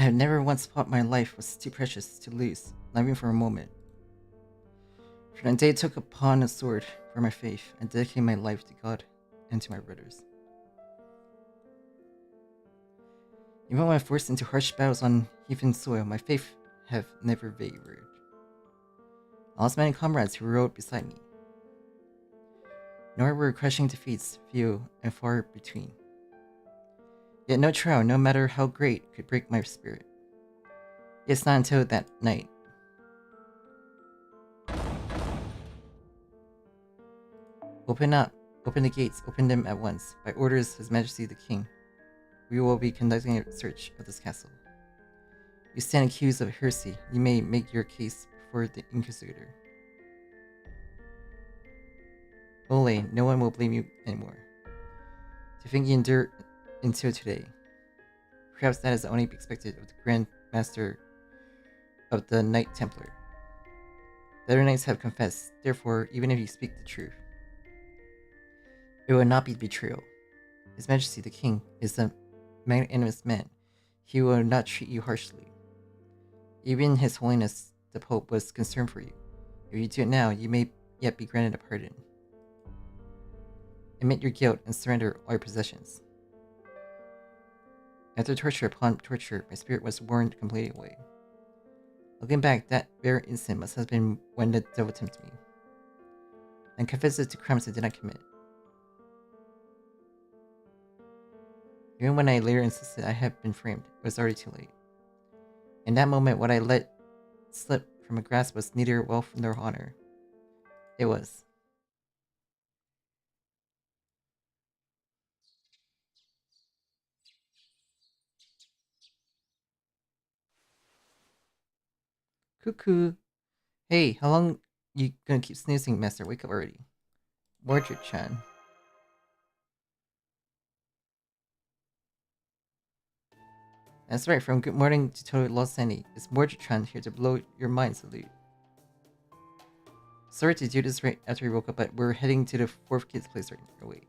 have never once thought my life was too precious to lose, not even for a moment. From the day I took upon a sword for my faith and dedicated my life to God and to my brothers. Even when I forced into harsh battles on heathen soil, my faith have never wavered. I lost many comrades who rode beside me. Nor were crushing defeats few and far between. Yet no trial, no matter how great, could break my spirit. It's not until that night. Open up, open the gates, open them at once. By orders His Majesty the King, we will be conducting a search of this castle. You stand accused of heresy. You may make your case before the Inquisitor. Molay, no one will blame you anymore. To think you endured until today. Perhaps that is only expected of the Grand Master of the Knight Templar. The other knights have confessed, therefore, even if you speak the truth, it will not be betrayal. His Majesty the King is a magnanimous man. He will not treat you harshly. Even His Holiness the Pope was concerned for you. If you do it now, you may yet be granted a pardon. Admit your guilt and surrender all your possessions. After torture upon torture, my spirit was worn completely away. Looking back, that very instant must have been when the devil tempted me, and confessed it to crimes I did not commit. Even when I later insisted I had been framed, it was already too late. In that moment, what I let slip from my grasp was neither wealth nor honor. It was cuckoo. Hey, how long you gonna keep snoozing, Master? Wake up already. Mordred-chan. That's right, from good morning to total lost sanity. It's Mordred-chan here to blow your mind, salute. Sorry to do this right after we woke up, but we're heading to the fourth kid's place right now. Oh, wait.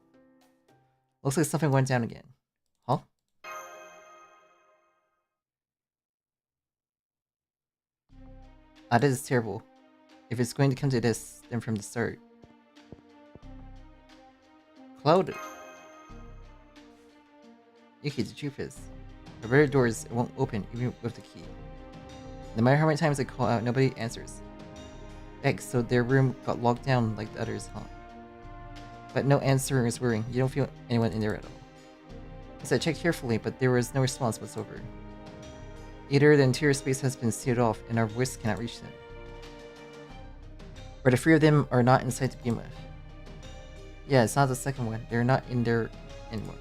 Looks like something went down again. Huh? Ah, this is terrible. If it's going to come to this, then from the start. Cloud. Yuki, the truth is, the rare doors won't open even with the key. No matter how many times I call out, nobody answers. Eggs, so their room got locked down like the others, huh? But no answer is worrying. You don't feel anyone in there at all. I said check carefully, but there was no response whatsoever. Either the interior space has been sealed off and our voice cannot reach them, or the three of them are not inside to begin with. Yeah, it's not the second one. They're not in there anymore.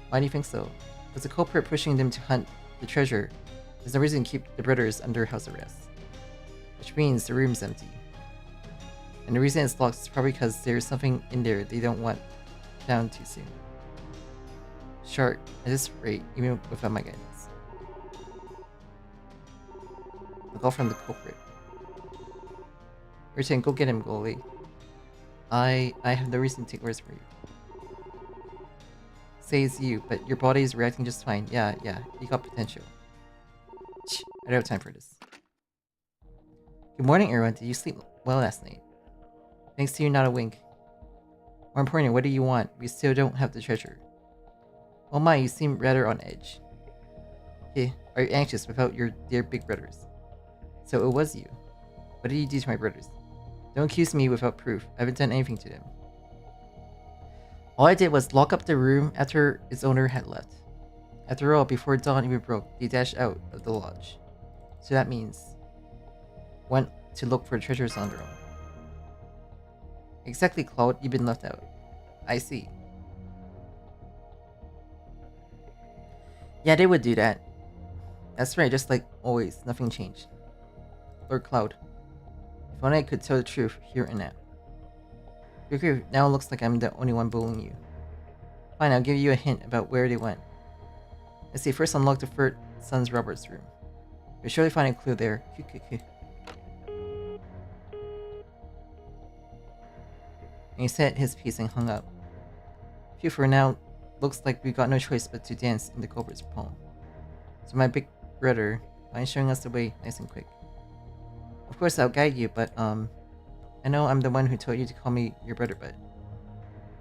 Why do you think so? With the culprit pushing them to hunt the treasure, there's no reason to keep the brothers under house arrest. Which means the room's empty. And the reason it's locked is probably because there's something in there they don't want down too soon. Shark, at this rate, even without my guidance. A call from the culprit. Return, go get him, goalie. I have no reason to take words for you. Say it's you, but your body is reacting just fine. Yeah, you got potential. I don't have time for this. Good morning, everyone. Did you sleep well last night? Thanks to you, not a wink. More importantly, what do you want? We still don't have the treasure. Oh my, you seem rather on edge. Hey, are you anxious without your dear big brothers? So it was you. What did you do to my brothers? Don't accuse me without proof. I haven't done anything to them. All I did was lock up the room after its owner had left. After all, before dawn even broke, they dashed out of the lodge. So that means went to look for treasures on their own. Exactly, Claude, you've been left out. I see. Yeah, they would do that. That's right, just like always, nothing changed. Lord Cloud, if only I could tell the truth here and now. Okay, now it looks like I'm the only one bullying you. Fine, I'll give you a hint about where they went. Let's see, first unlock the third son's Robert's room. You'll surely find a clue there. And he said his piece and hung up. Phew, for now, looks like we got no choice but to dance in the culprit's poem. To my big brother, mind showing us the way nice and quick? Of course I'll guide you, but I know I'm the one who told you to call me your brother, but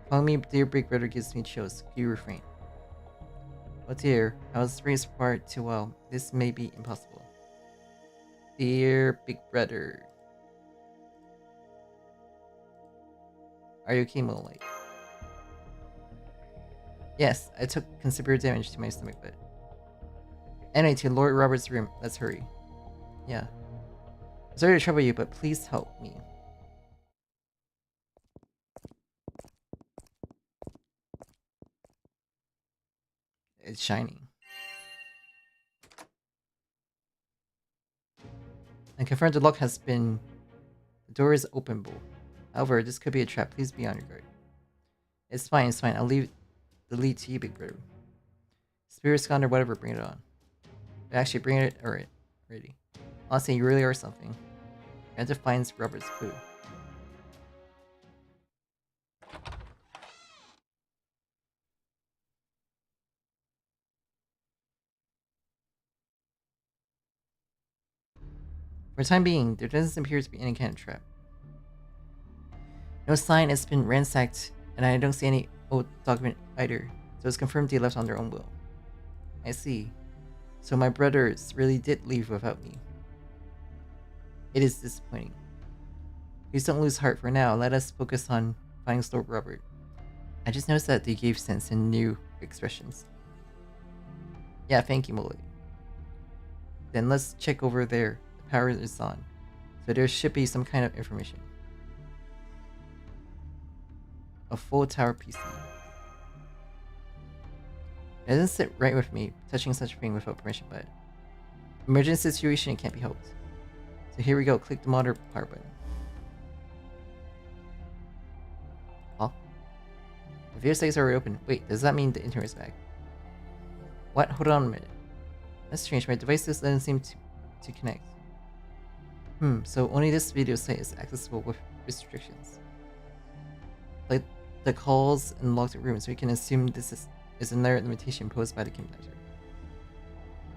calling me dear big brother gives me chills. Can you refrain? Oh dear, I was raised far too well. This may be impossible. Dear big brother. Are you okay, Molay? Yes, I took considerable damage to my stomach, but... Anyway, to Lord Robert's room. Let's hurry. Yeah. Sorry to trouble you, but please help me. It's shining. And confirmed the lock has been... The door is openable. However, this could be a trap. Please be on your guard. It's fine, it's fine. I'll leave the lead to you, big brother. Spirit scan or whatever, bring it on. Actually, bring it already. Honestly, you really are something. You have to find Robert's clue. For the time being, there doesn't appear to be any kind of trap. No sign has been ransacked, and I don't see any old document either, so it's confirmed they left on their own will. I see. So my brothers really did leave without me. It is disappointing. Please don't lose heart for now. Let us focus on finding Lord Robert. I just noticed that they gave sense in new expressions. Yeah, thank you, Molay. Then let's check over there. The power is on, so there should be some kind of information. A full tower PC. It doesn't sit right with me, touching such a thing without permission, but... Emergency situation, it can't be helped. So here we go, click the motor power button. Huh? The video settings are reopened. Wait, does that mean the internet is back? What? Hold on a minute. That's strange, my device just doesn't seem to connect. So only this video site is accessible with restrictions. Like the calls and locked rooms, so we can assume this is another limitation posed by the computer.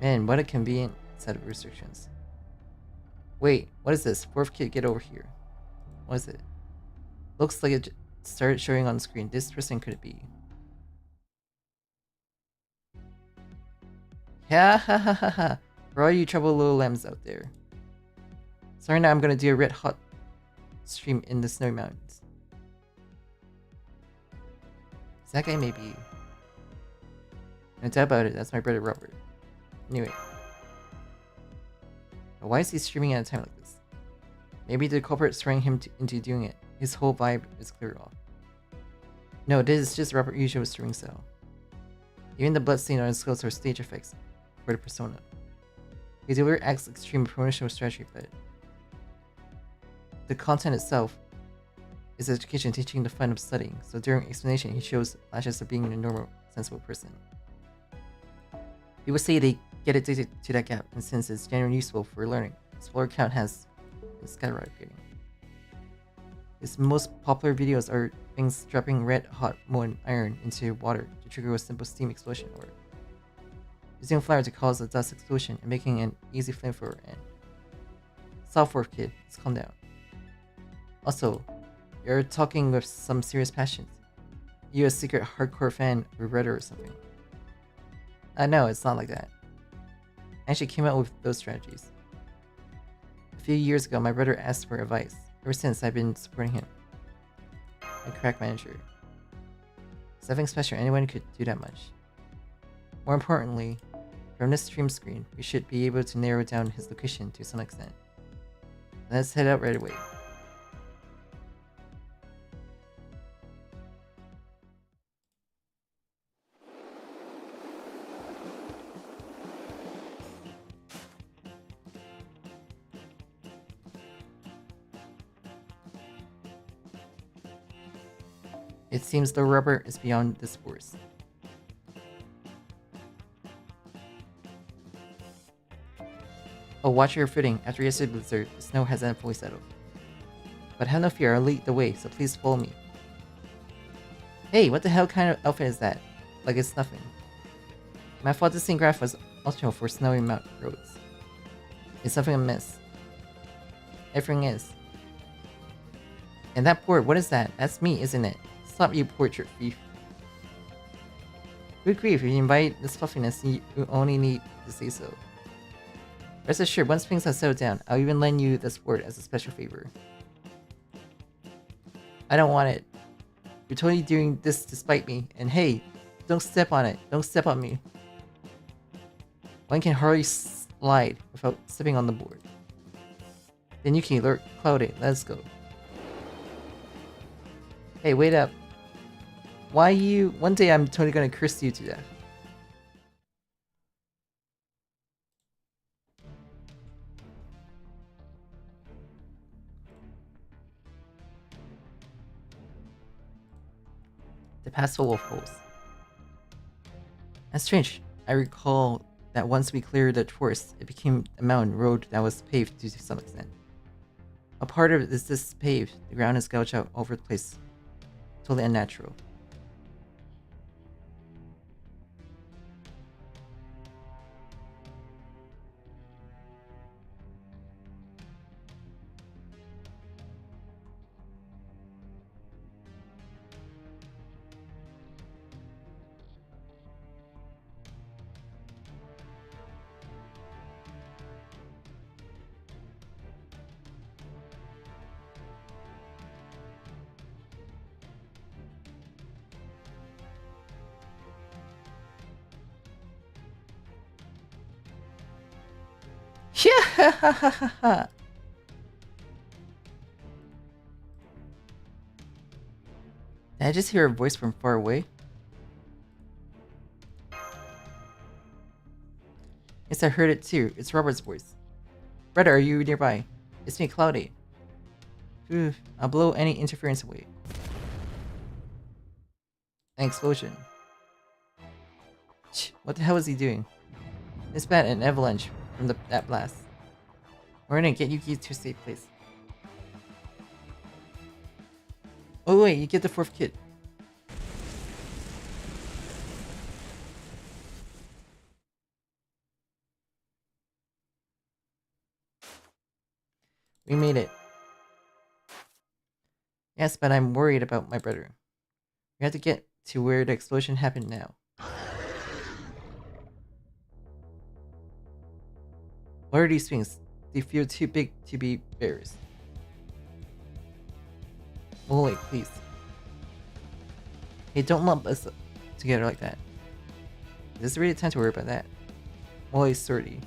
Man, what a convenient set of restrictions. Wait, what is this? Fourth kid, get over here. What is it? Looks like it started showing on the screen. This person could it be? Ha ha ha ha ha! For all you troubled little lambs out there. Sorry, now I'm gonna do a red hot stream in the snowy mountains. That guy may be. No doubt about it, that's my brother Robert. Knew it. But why is he streaming at a time like this? Maybe the culprit's throwing him into doing it. His whole vibe is clear off. No, this is just Robert usual streaming style. Even the bloodstain on his clothes are stage effects for the persona. He delivered acts extreme promotional strategy, but the content itself is education teaching the fun of studying, so during explanation he shows flashes of being a normal, sensible person. People say they get addicted to that gap, and since it's genuinely useful for learning, his follower count has been skyrocketing. His most popular videos are things dropping red hot molten iron into water to trigger a simple steam explosion, or using fire to cause a dust explosion and making an easy flamethrower, and software kid, let's calm down. Also, you're talking with some serious passions. You a secret hardcore fan of Reddit or something. No, it's not like that. I actually came out with those strategies. A few years ago, my brother asked for advice. Ever since, I've been supporting him. A crack manager. It's nothing special, anyone could do that much. More importantly, from this stream screen, we should be able to narrow down his location to some extent. Let's head out right away. It seems the rubber is beyond this force. Oh, watch your footing. After yesterday's blizzard, the snow hasn't fully settled. But have no fear, I'll lead the way, so please follow me. Hey, what the hell kind of outfit is that? Like it's nothing. My fault this scene graph was optional for snowy mountain roads. Is something amiss? Everything is. And that board, what is that? That's me, isn't it? Stop, you portrait thief. Good grief, if you invite this fluffiness, you only need to say so. Rest assured, once things have settled down, I'll even lend you this board as a special favor. I don't want it. You're totally doing this to spite me, and hey, don't step on it. Don't step on me. One can hardly slide without stepping on the board. Then you can alert Cloudy. Let's go. Hey, wait up. Why you? One day I'm totally gonna curse you to death. The past full of holes. That's strange. I recall that once we cleared the forest, it became a mountain road that was paved to some extent. A part of it is this paved. The ground is gouged out over the place. Totally unnatural. Yeah. Did I just hear a voice from far away? Yes, I heard it too. It's Robert's voice. Brother, are you nearby? It's me, Cloudy. Phew, I'll blow any interference away. An explosion. What the hell is he doing? It's bad, an avalanche from that blast. We're gonna get Yuki to a safe place. Oh wait, you get the fourth kit. We made it. Yes, but I'm worried about my brother. We have to get to where the explosion happened now. What are these things? They feel too big to be bears. Oh wait, please. Hey, don't lump us together like that. This is really time to worry about that. Molays sturdy.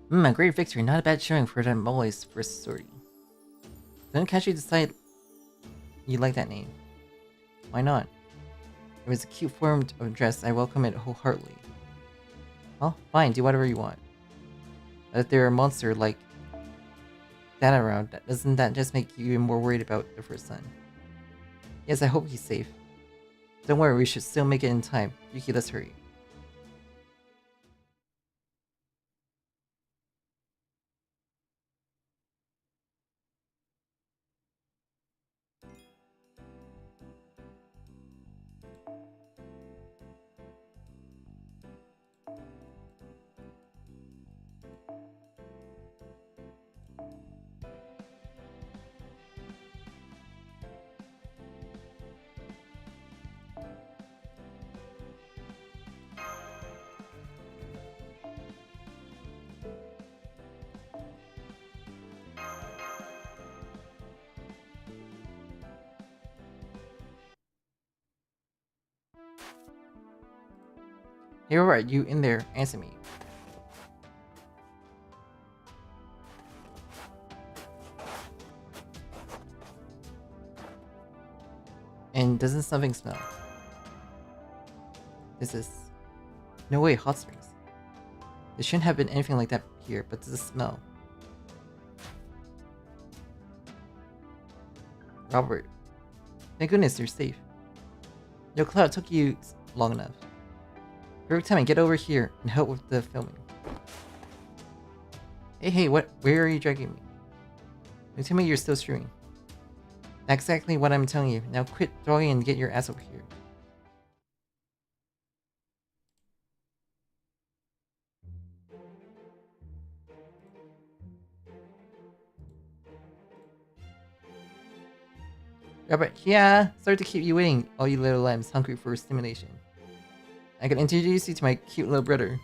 A great victory. Not a bad showing for the Molays first story. Don't catch you decide you like that name. Why not? If it's a cute form of dress, I welcome it wholeheartedly. Well, fine, do whatever you want. But if there are a monster like that around, doesn't that just make you even more worried about the first son? Yes, I hope he's safe. Don't worry, we should still make it in time. Yuki, let's hurry. Hey, alright, you in there, answer me. And doesn't something smell? This is... No way, hot springs. There shouldn't have been anything like that here, but does it smell? Robert. Thank goodness you're safe. Yo, Cloud, it took you long enough. Perfect timing, get over here and help with the filming. Hey, where are you dragging me? Don't tell me you're still streaming. That's exactly what I'm telling you. Now quit drawing and get your ass over here. Robert, yeah, sorry to keep you waiting, all you little lambs hungry for stimulation. I can introduce you to my cute little brother.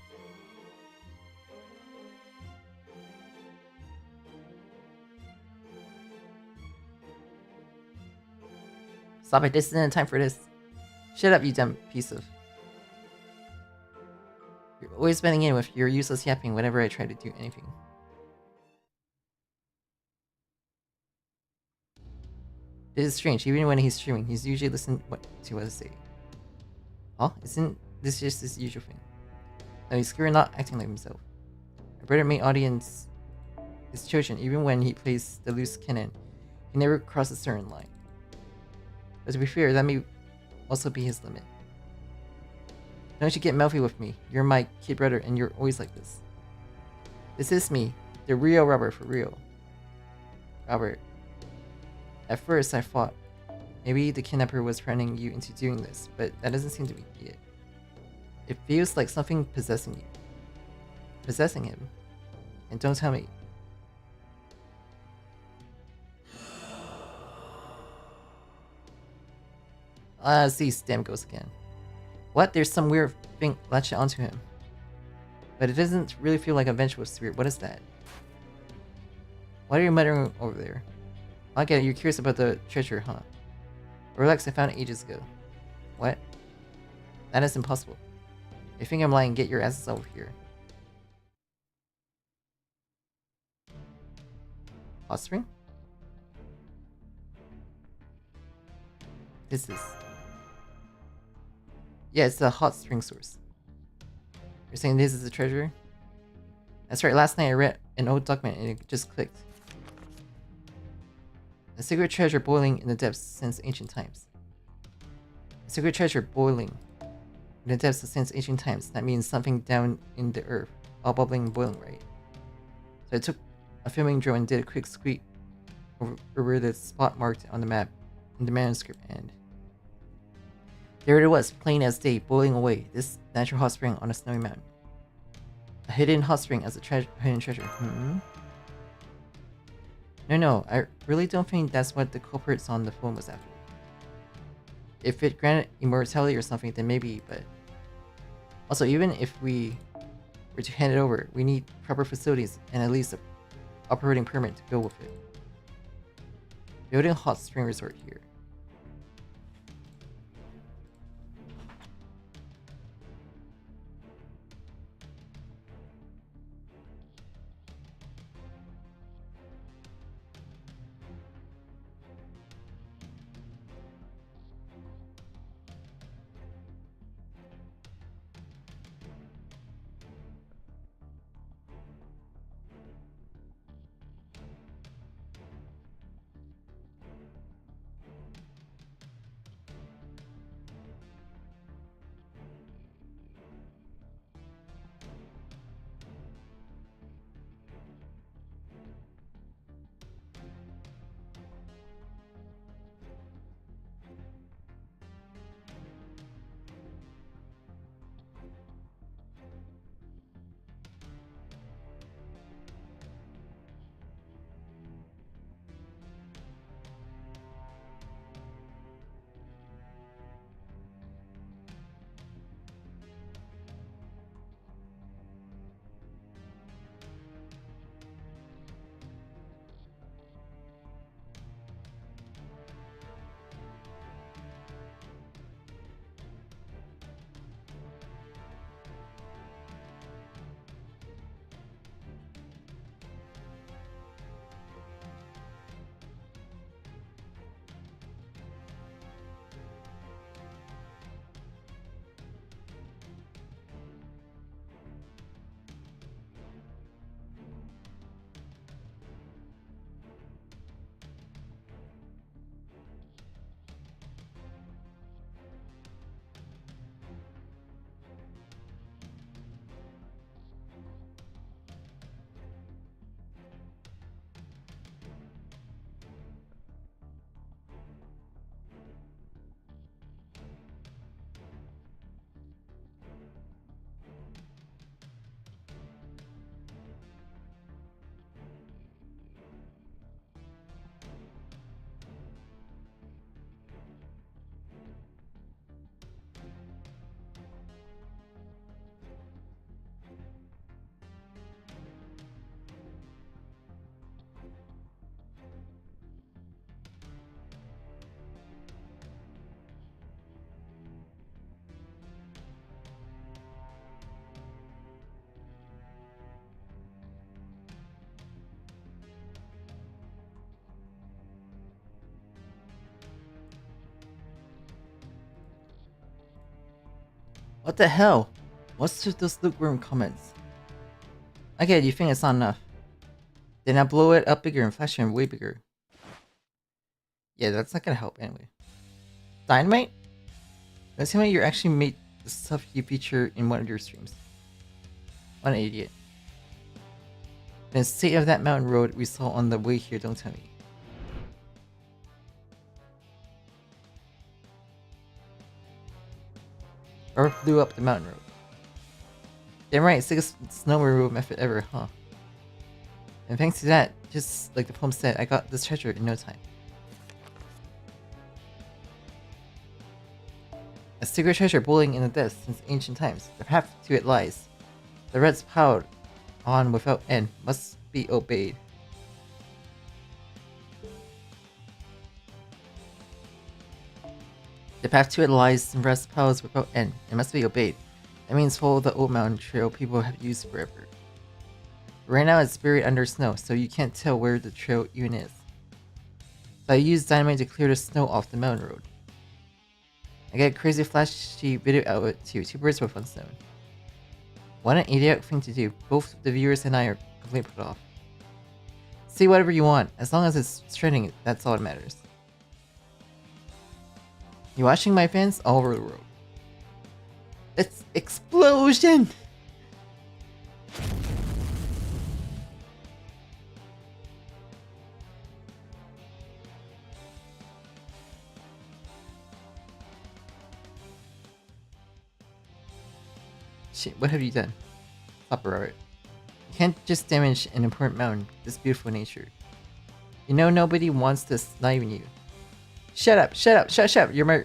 Stop it, this isn't time for this. Shut up, you dumb piece of... You're always bending in with your useless yapping whenever I try to do anything. This is strange, even when he's streaming, he's usually listening to what I say. Oh, isn't this just his usual thing? No, he's clearly not acting like himself. My brother main audience is chosen, even when he plays the loose cannon. He never crosses a certain line. But to be fair, that may also be his limit. Don't you get mouthy with me. You're my kid brother and you're always like this. This is me, the real Robert for real. Robert. At first I thought maybe the kidnapper was threatening you into doing this, but that doesn't seem to be it. It feels like something possessing you. Possessing him. And don't tell me. These damn ghosts again. What? There's some weird thing latched onto him. But it doesn't really feel like a vengeful spirit. What is that? What are you muttering over there? I get it, you're curious about the treasure, huh? Relax, I found it ages ago. What? That is impossible. If you think I'm lying, get your asses over here. Hot spring? This is... Yeah, it's a hot spring source. You're saying this is a treasure? That's right, last night I read an old document and it just clicked. A secret treasure boiling in the depths since ancient times. A secret treasure boiling in the depths since ancient times. That means something down in the earth, all bubbling and boiling, right? So I took a filming drone and did a quick sweep over the spot marked on the map in the manuscript, and there it was, plain as day, boiling away. This natural hot spring on a snowy mountain. A hidden hot spring as a hidden treasure. No, I really don't think that's what the culprits on the phone was after. If it granted immortality or something, then maybe, but... Also, even if we were to hand it over, we need proper facilities and at least an operating permit to go with it. Building a hot spring resort here. What the hell? What's with those lukewarm comments? Okay, you think it's not enough. Then I blow it up bigger and flash it way bigger. Yeah, that's not gonna help anyway. Dynamite? Let's see how you actually made the stuff you feature in one of your streams. What an idiot. The state of that mountain road we saw on the way here, don't tell me. Or blew up the mountain road. Damn right, sickest snow removal method ever, huh? And thanks to that, just like the poem said, I got this treasure in no time. A secret treasure boiling in the depths since ancient times. The path to it lies. The reds piled on without end must be obeyed. The path to it lies in rest piles without end. It must be obeyed. That means follow the old mountain trail people have used forever. Right now it's buried under snow, so you can't tell where the trail even is. So I use dynamite to clear the snow off the mountain road. I get a crazy flashy video out of it too. 2 birds with 1 stone. What an idiotic thing to do. Both the viewers and I are completely put off. Say whatever you want, as long as it's trending, that's all that matters. You watching my fans all over the world? It's explosion! Shit, what have you done? Stop it, Robert. You can't just damage an important mountain, this beautiful nature. You know nobody wants this, not even you. Shut up, shut up, shut up! You're my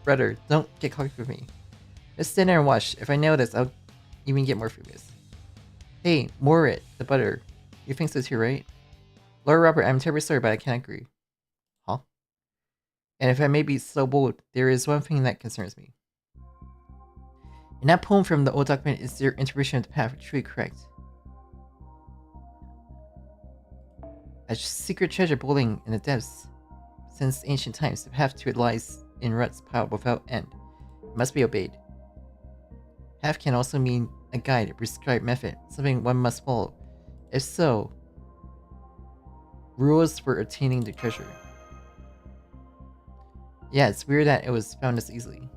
brother, don't get cocky with me. Just stand there and watch. If I nail this, I'll even get more famous. Hey, Morit, the butter. You think so too, right? Lord Robert, I'm terribly sorry, but I can't agree. Huh? And if I may be so bold, there is one thing that concerns me. In that poem from the old document, is your interpretation of the path truly correct? A secret treasure boiling in the depths. Since ancient times, the path to it lies in ruts piled without end. It must be obeyed. Path can also mean a guide, a prescribed method, something one must follow. If so, rules for attaining the treasure. Yeah, it's weird that it was found this easily.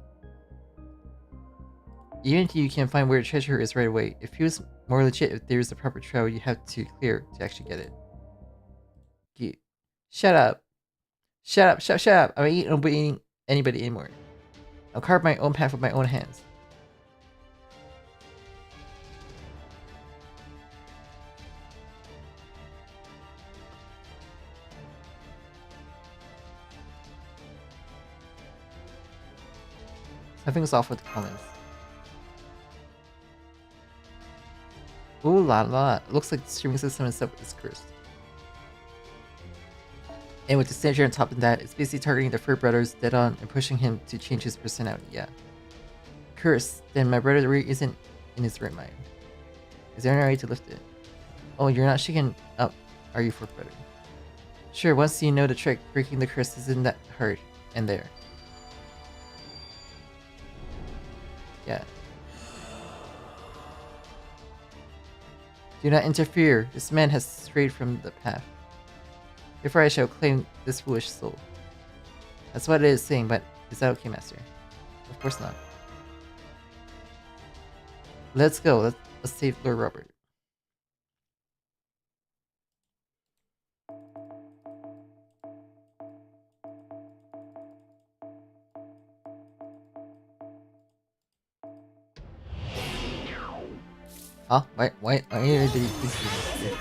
Even if you can find where the treasure is right away, it feels more legit if there's a proper trail you have to clear to actually get it. Shut up. Shut up, shut up. I ain't obeying anybody anymore. I'll carve my own path with my own hands. Something's off with the comments. Ooh la la. Looks like the streaming system itself is cursed. And with the signature on top of that, it's basically targeting the Fur brothers dead on and pushing him to change his personality, yeah. Curse, then my brother really isn't in his right mind. Is there any way to lift it? Oh, you're not shaken up, are you, Fur brother? Sure, once you know the trick, breaking the curse isn't that hard. And there. Yeah. Do not interfere, this man has strayed from the path. Therefore I shall claim this foolish soul. That's what it is saying, but is that okay, Master? Of course not. Let's go, let's save Lord Robert. Huh? Why did he please do this?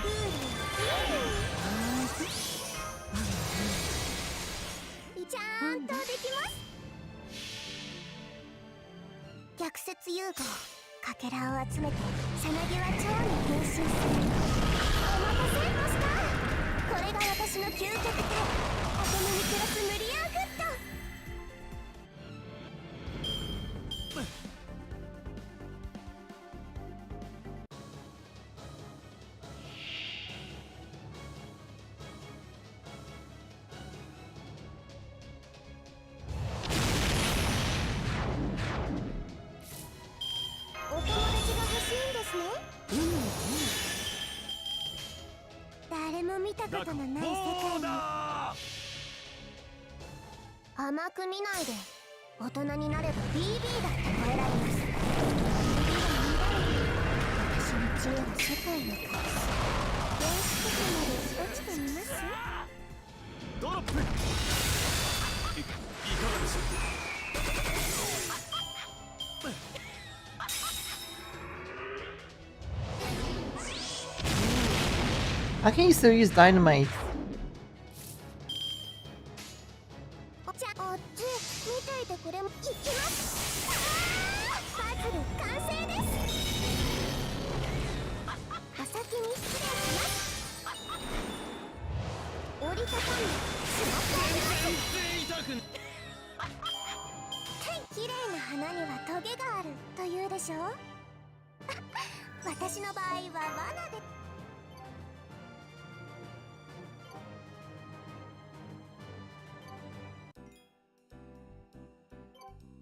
ことのない世界に甘く見ないで。大人になれば BB だって超えられます。 BB が私の知恵は世界を変えす。原始的まで落ちてみます。ドロップ。いかがでしょう。How can you still use dynamite? お茶おっち見ていてこれもいきます。パズル完成です。お先に失礼します。折りたたんでしまってあります。綺麗な花にはトゲがあるというでしょう。私の場合は罠で。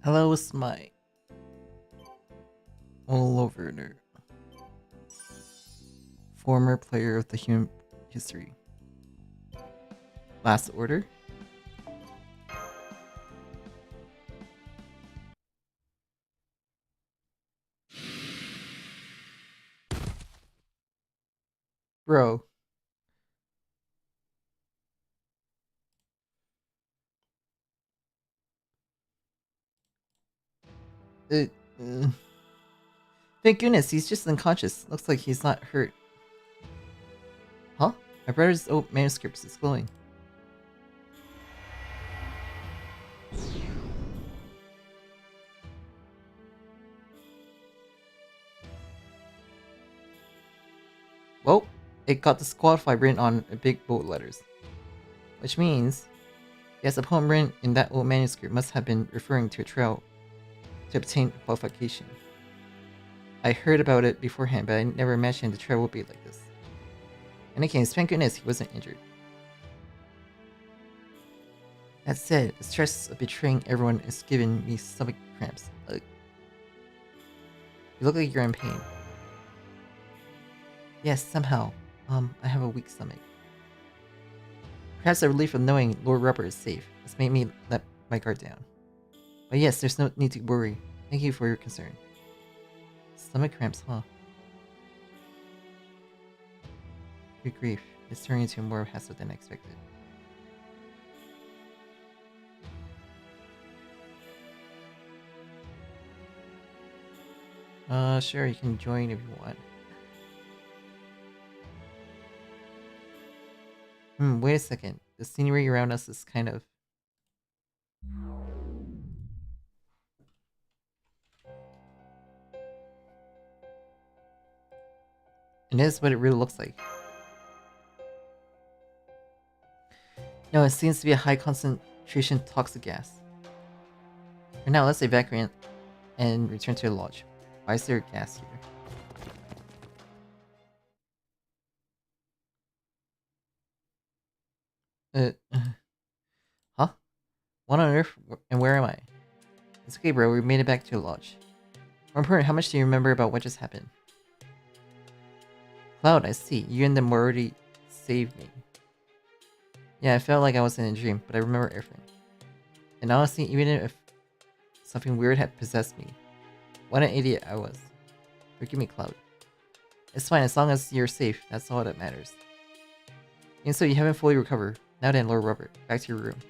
Hello, Smite. All over nerd. Former player of the human history. Last order? Bro. Thank goodness, he's just unconscious. Looks like he's not hurt. Huh? My brother's old manuscript is glowing. Well, it got disqualified written on big bold letters. Which means, yes, a poem written in that old manuscript must have been referring to a trail to obtain qualification. I heard about it beforehand, but I never imagined the trail would be like this. In any case, thank goodness he wasn't injured. That said, the stress of betraying everyone is giving me stomach cramps. Ugh. You look like you're in pain. Yes, somehow. I have a weak stomach. Perhaps the relief of knowing Lord Rubber is safe has made me let my guard down. But yes, there's no need to worry. Thank you for your concern. Stomach cramps, huh? Good grief, it's turning into more hassle than expected. Sure, you can join if you want. Wait a second. The scenery around us is kind of... And this is what it really looks like. No, it seems to be a high concentration toxic gas. For now, let's evacuate and return to the lodge. Why is there gas here? Huh? What on earth? And where am I? It's okay, bro. We made it back to the lodge. More important, how much do you remember about what just happened? Cloud, I see. You and them already saved me. Yeah, I felt like I was in a dream, but I remember everything. And honestly, even if something weird had possessed me, what an idiot I was. Forgive me, Cloud. It's fine, as long as you're safe, that's all that matters. And so you haven't fully recovered. Now then, Lord Robert, back to your room.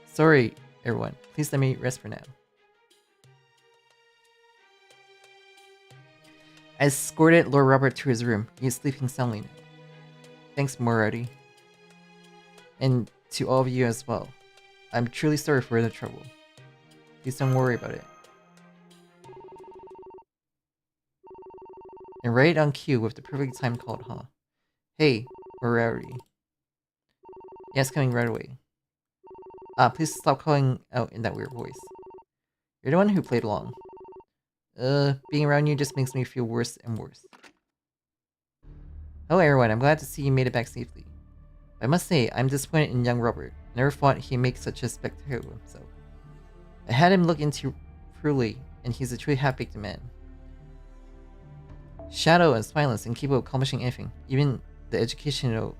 Sorry, everyone. Please let me rest for now. I escorted Lord Robert to his room. He is sleeping soundly now. Thanks, Morati. And to all of you as well. I'm truly sorry for the trouble. Please don't worry about it. And right on cue with the perfect time called, huh? Hey, Morati. Yes, coming right away. Please stop calling out in that weird voice. You're the one who played along. Being around you just makes me feel worse and worse. Hello everyone, I'm glad to see you made it back safely. I must say, I'm disappointed in young Robert. I never thought he'd make such a spectacle of himself. I had him look into truly, and he's a truly half-baked man. Shadow and spineless and capable of accomplishing anything, even the educational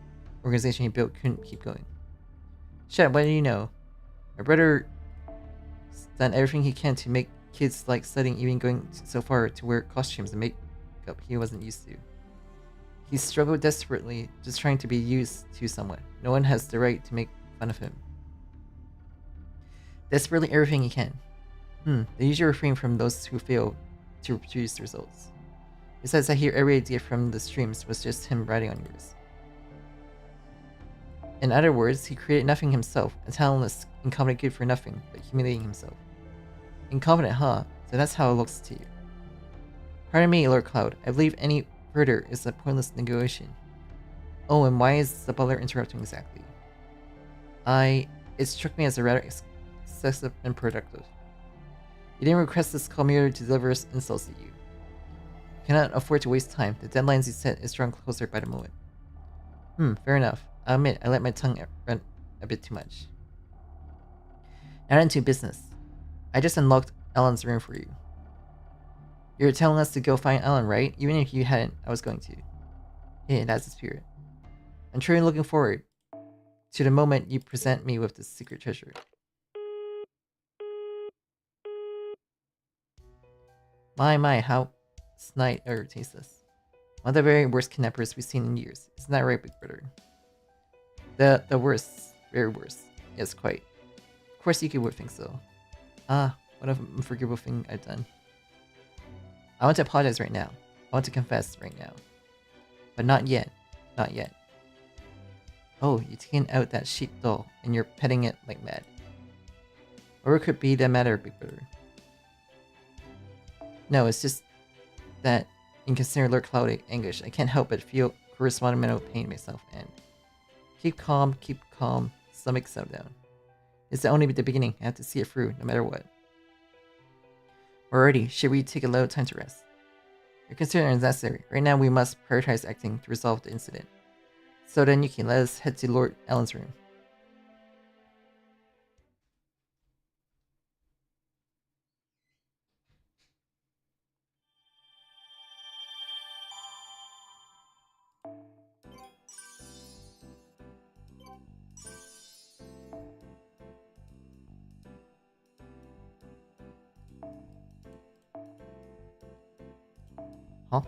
organization he built couldn't keep going. Shut up, what do you know? My brother's done everything he can to make kids like studying, even going so far to wear costumes and makeup he wasn't used to. He struggled desperately, just trying to be used to someone. No one has the right to make fun of him. Desperately everything he can. They usually refrain from those who fail to produce results. Besides, I hear every idea from the streams was just him riding on yours. In other words, he created nothing himself, a talentless, incompetent kid for nothing, but humiliating himself. Incompetent, huh? So that's how it looks to you. Pardon me, Lord Cloud. I believe any further is a pointless negotiation. Oh, and why is the butler interrupting exactly? It struck me as a rather excessive and productive. You didn't request this call merely to deliver insults to you. You cannot afford to waste time. The deadlines you set is drawn closer by the moment. Fair enough. I'll admit, I let my tongue run a bit too much. Now into business. I just unlocked Alan's room for you. You're telling us to go find Alan, right? Even if you hadn't, I was going to. Yeah, that's the spirit. I'm truly looking forward to the moment you present me with this secret treasure. My, how snide or tasteless. One of the very worst kidnappers we've seen in years. Isn't that right, big brother? The worst. Very worst. Yes, quite. Of course you would think so. What an unforgivable thing I've done. I want to apologize right now. I want to confess right now. But not yet. Not yet. Oh, you're taking out that sheep doll and you're petting it like mad. Or could be the matter, big brother? No, it's just that in considering Lord Cloud anguish, I can't help but feel corresponding mental pain myself, and keep calm, stomach settle down. It's only the beginning. I have to see it through, no matter what. Alrighty, should we take a little time to rest? You're considering it necessary. Right now we must prioritize acting to resolve the incident. So then you can let us head to Lord Alan's room. Huh?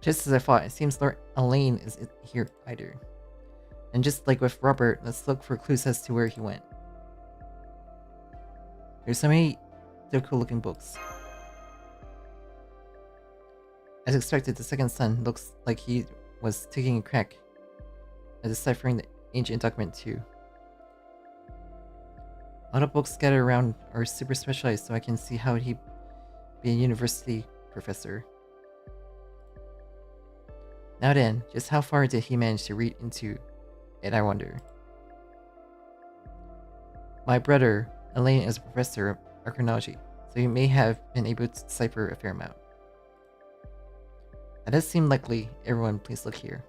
Just as I thought, it seems Lord Elaine isn't here either. And just like with Robert, let's look for clues as to where he went. There's so many difficult looking books. As expected, the second son looks like he was taking a crack at deciphering the ancient document too. A lot of books scattered around are super specialized, so I can see how he'd be a university professor. Now then, just how far did he manage to read into it, I wonder? My brother, Elaine, is a professor of archaeology, so he may have been able to decipher a fair amount. That does seem likely. Everyone, please look here.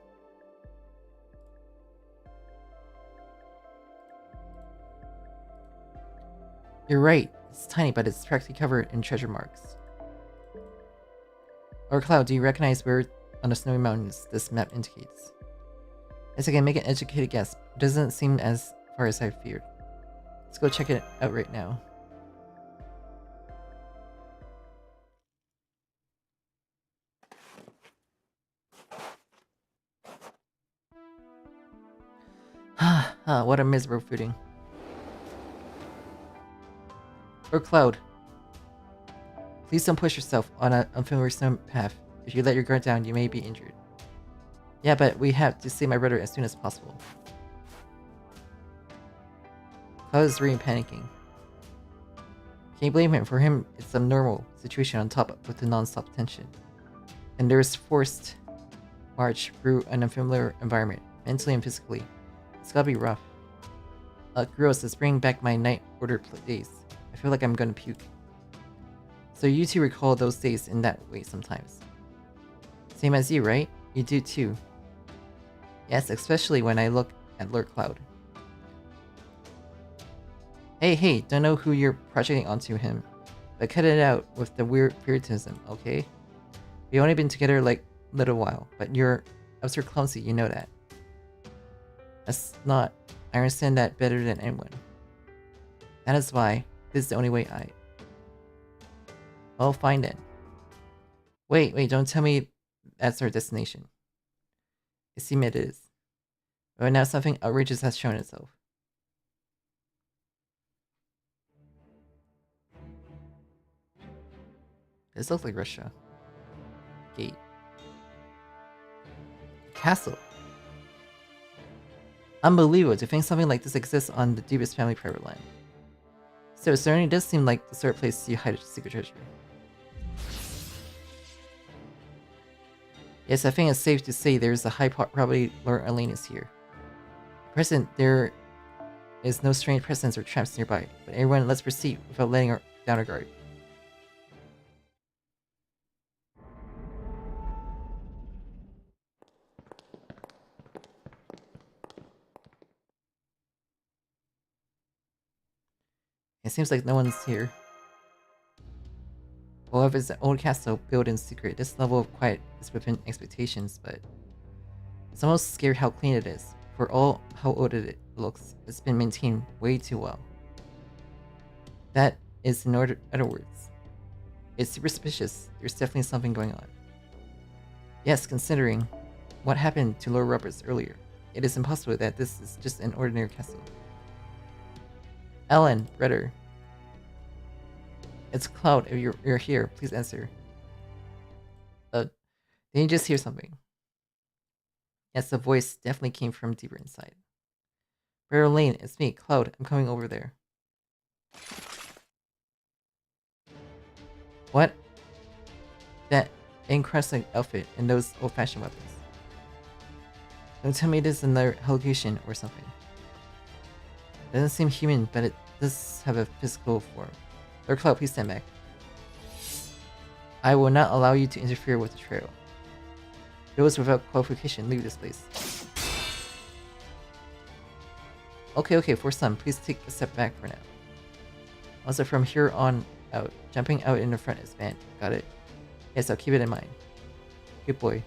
You're right. It's tiny, but it's practically covered in treasure marks. Or Cloud, do you recognize where on the snowy mountains this map indicates? Yes, I can make an educated guess. It doesn't seem as far as I feared. Let's go check it out right now. What a miserable footing. Or Cloud, please don't push yourself on an unfamiliar snow path. If you let your guard down, you may be injured. Yeah, but we have to save my brother as soon as possible. Cloud is really panicking. Can you blame him? For him, it's a normal situation on top with the non-stop tension. And there's forced march through an unfamiliar environment, mentally and physically. It's gotta be rough. Gross, it's bringing back my night order days. I feel like I'm gonna puke. So you two recall those days in that way sometimes. Same as you, right? You do too. Yes, especially when I look at Lord Cloud. Hey, don't know who you're projecting onto him, but cut it out with the weird puritanism, okay? We've only been together like a little while, but you're absurd clumsy, you know that. That's not... I understand that better than anyone. That is why this is the only way I... Well, fine then. Wait, don't tell me that's our destination. I seem it is. But now something outrageous has shown itself. This looks like Russia. Gate. Castle. Unbelievable to think something like this exists on the deepest family private land. So it certainly does seem like the sort of place you hide a secret treasure. Yes, I think it's safe to say there's a high probability Lord Elaine is here. At present, there is no strange presence or traps nearby, but everyone, let's proceed without letting her down our guard. It seems like no one's here. Well, if it's an old castle built in secret, this level of quiet is within expectations, but it's almost scary how clean it is. For all how old it looks, it's been maintained way too well. That is in other words. It's super suspicious. There's definitely something going on. Yes, considering what happened to Lord Roberts earlier, it is impossible that this is just an ordinary castle. Ellen, brother. It's Cloud. If you're here, please answer. Did you just hear something? Yes, the voice definitely came from deeper inside. Brother Lane, it's me, Cloud. I'm coming over there. What? That incrusted outfit and those old-fashioned weapons. Don't tell me this is another location or something. It doesn't seem human, but it does have a physical form. Lord Cloud, please stand back. I will not allow you to interfere with the trail. Those without qualification, leave this place. Okay, for some, please take a step back for now. Also, from here on out, jumping out in the front is banned. Got it? Yes, I'll keep it in mind. Good boy.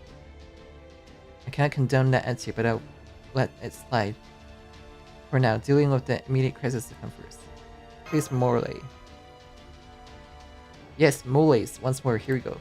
I cannot condone that attitude, but I'll let it slide. For now, dealing with the immediate crisis to come first. Please, Molays. Yes, Molays. Once more, here we go.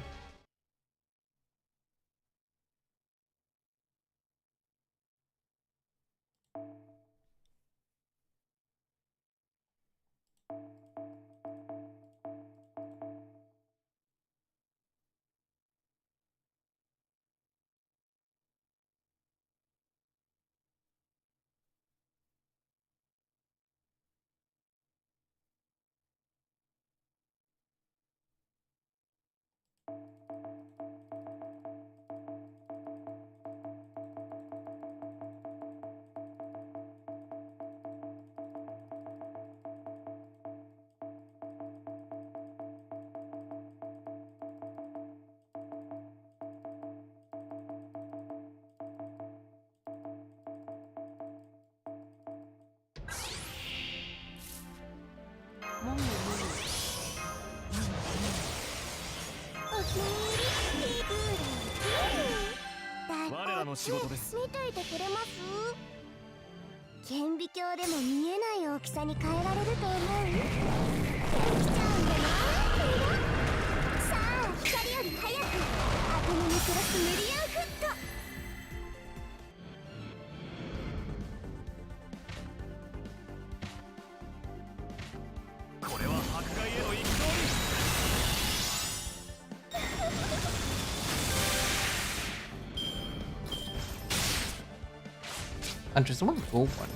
Just one gold one.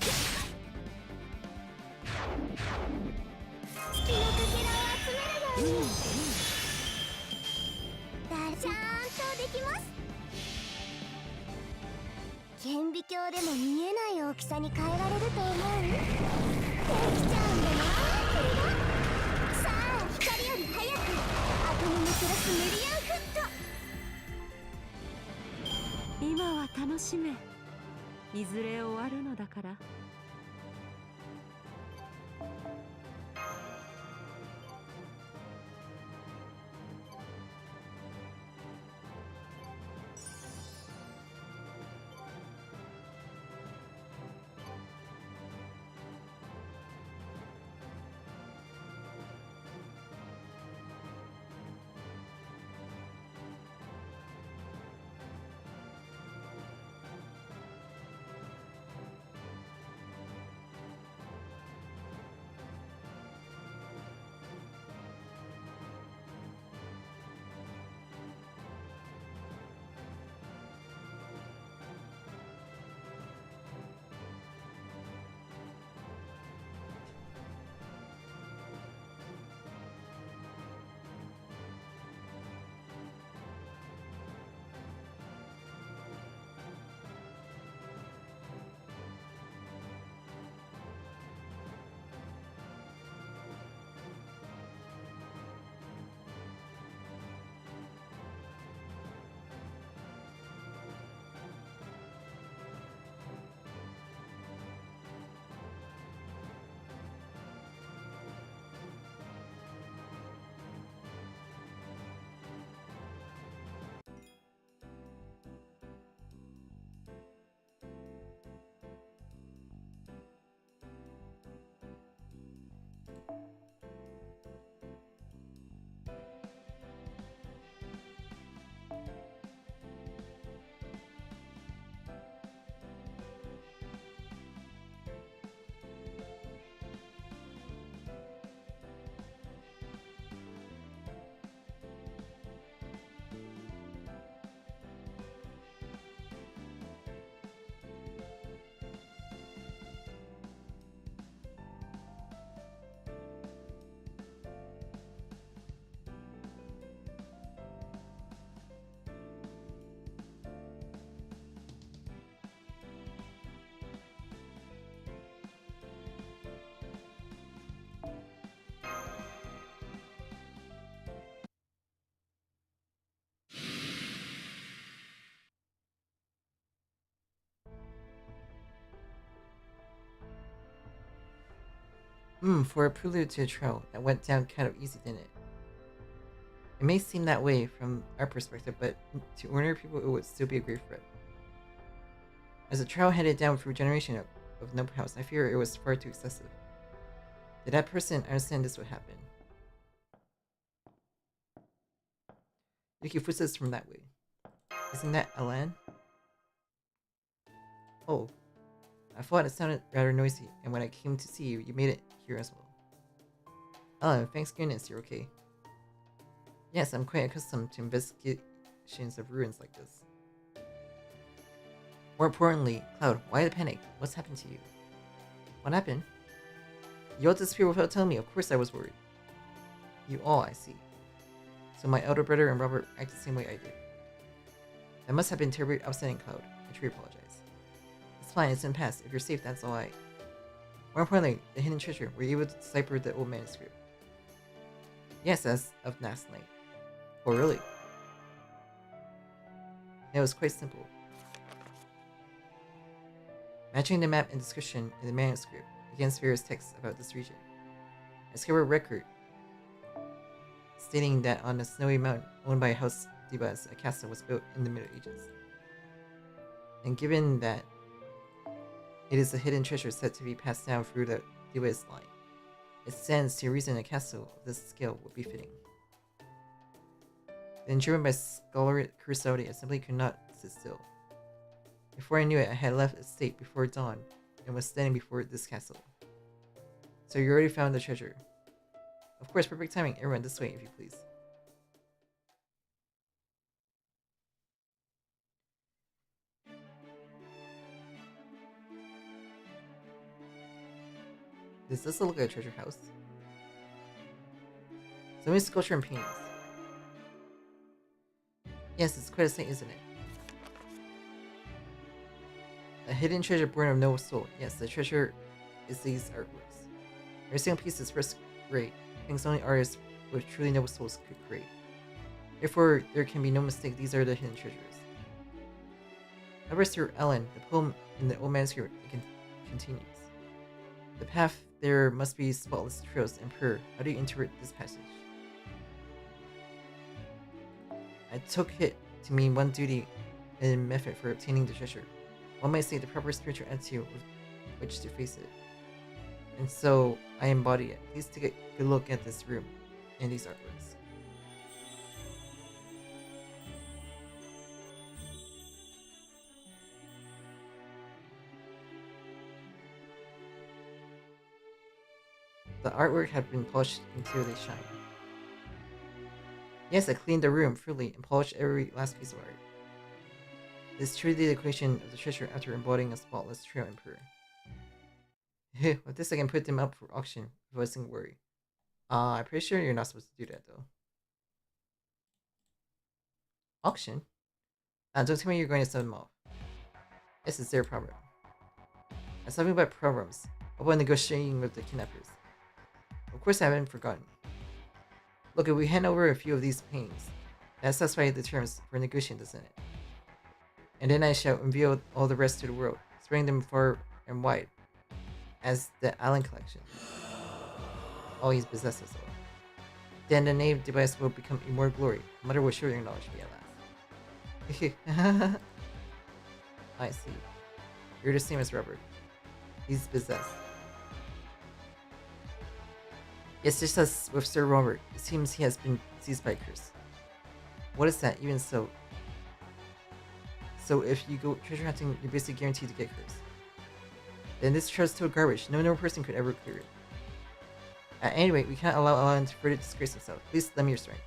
境でも見えない大きさに変えられると思う。できちゃうんだな、これが。さあ、光より早くアトムのクロスメリアンフット。今は楽しめ。いずれ終わるのだから。For a prelude to a trail that went down kind of easy, didn't it? It may seem that way from our perspective, but to ordinary people it would still be a great threat. As the trail headed down through a generation of noble house, I fear it was far too excessive. Did that person understand this would happen? Yuki footsteps from that way. Isn't that Alan? Oh, I thought it sounded rather noisy, and when I came to see you, you made it here as well. Alan, thanks goodness you're okay. Yes, I'm quite accustomed to investigations of ruins like this. More importantly, Cloud, why the panic? What's happened to you? What happened? You all disappeared without telling me. Of course I was worried. You all, I see. So my elder brother and Robert act the same way I did. That must have been terribly upsetting, Cloud. I truly apologize. It's fine, it's in the past. If you're safe, that's all I... More importantly, the hidden treasure. Were you able to decipher the old manuscript? Yes, as of last night. Oh, really? It was quite simple. Matching the map and description in the manuscript against various texts about this region, I discovered a record stating that on a snowy mountain owned by House Dibas, a castle was built in the Middle Ages. And given that it is a hidden treasure said to be passed down through the Dibas line, it stands to reason a castle of this scale would be fitting. Then, driven by scholarly curiosity, I simply could not sit still. Before I knew it, I had left the estate before dawn and was standing before this castle. So you already found the treasure. Of course, perfect timing. Everyone, this way, if you please. Does this look like a treasure house? So many sculpture and paintings. Yes, it's quite a sight, isn't it? A hidden treasure born of no soul. Yes, the treasure is these artworks. Every single piece is first rate, things only artists with truly noble souls could create. Therefore, there can be no mistake, these are the hidden treasures. However, through Ellen, the poem in the old manuscript continues. The path there must be spotless trails and pure. How do you interpret this passage? I took it to mean one duty and method for obtaining the treasure. One might say the proper spiritual attitude with which to face it. And so I embody it. Please take a good look at this room and these artworks. The artwork had been polished until they shine. Yes, I cleaned the room fully and polished every last piece of art. This is truly the equation of the treasure after embodying a spotless trail and pure. With this I can put them up for auction without a single worry. I'm pretty sure you're not supposed to do that though. Auction? Don't tell me you're going to sell them off. This is their problem. I'm talking about problems. About negotiating with the kidnappers. Of course I haven't forgotten. Look, if we hand over a few of these paintings, that satisfies the terms for negotiation, doesn't it? And then I shall unveil all the rest to the world, spreading them far and wide, as the Allen collection. Oh, he's possessed us all. Then the name device will become immortal glory. Mother will surely acknowledge me at last. I see. You're the same as Robert. He's possessed. Yes, just as with Sir Robert, it seems he has been seized by a curse. What is that? Even so. So if you go treasure hunting, you're basically guaranteed to get cursed. Then this treasure's total garbage. No normal person could ever clear it. At any rate, we can't allow Alan to further disgrace himself. Please lend me your strength.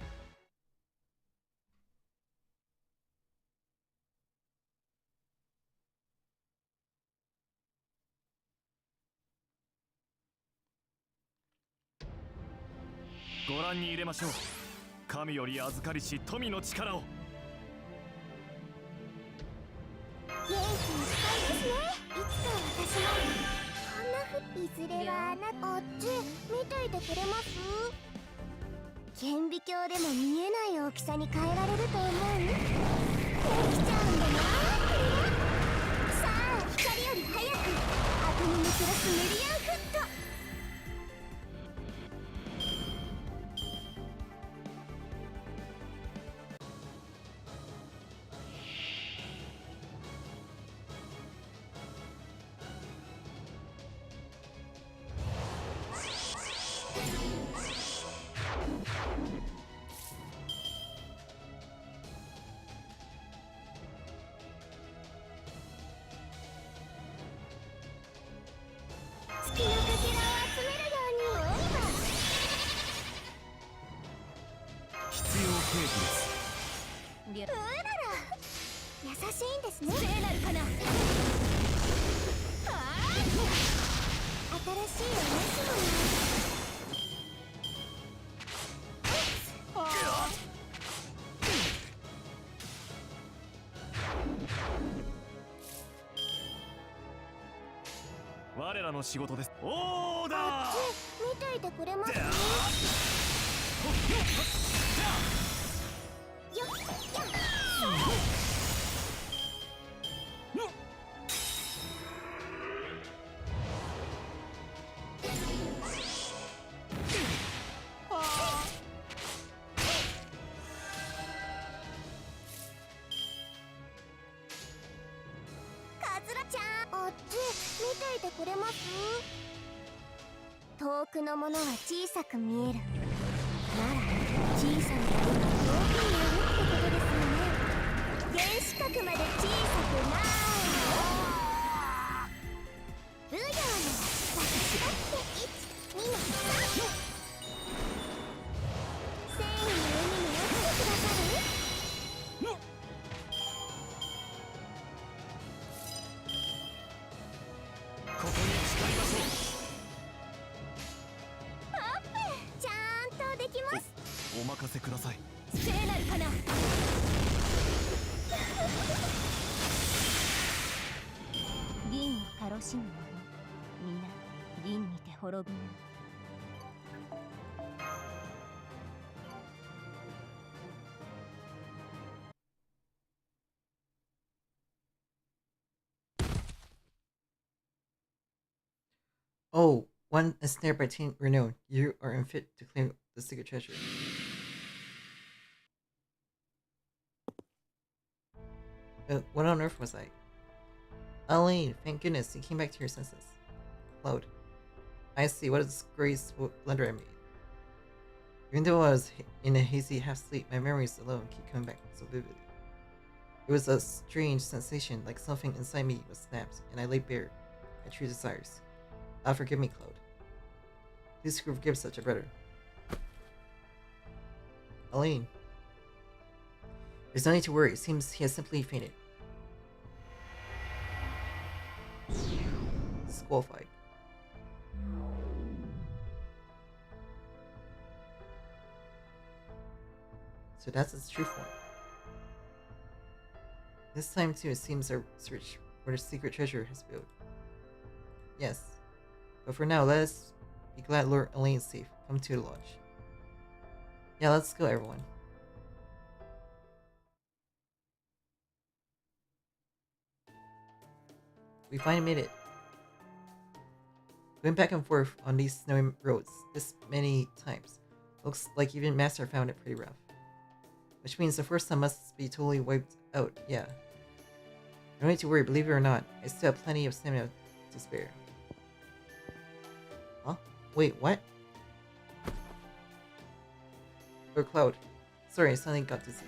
しむ者皆銀にて滅ぶの。Oh, one ensnared by Teen Renown. You are unfit to claim the secret treasure. What on earth was I? Aline, thank goodness you came back to your senses. Cloud. I see, what a disgraceful blunder I made. Even though I was in a hazy half-sleep, my memories alone keep coming back so vividly. It was a strange sensation, like something inside me was snapped, and I lay bare my true desires. Forgive me, Cloud. Please forgive such a brother. Aline. There's no need to worry, it seems he has simply fainted. Disqualified. So that's its true form. This time too, it seems our search for the secret treasure has failed. Yes. But for now, let us be glad Lord Elaine is safe. Come to the lodge. Yeah, let's go, everyone. We finally made it. Going back and forth on these snowy roads this many times looks like even Master found it pretty rough. Which means the first time must be totally wiped out, yeah. No need to worry, believe it or not, I still have plenty of stamina to spare. Huh? Wait, what? Or Cloud. Sorry, I suddenly got dizzy.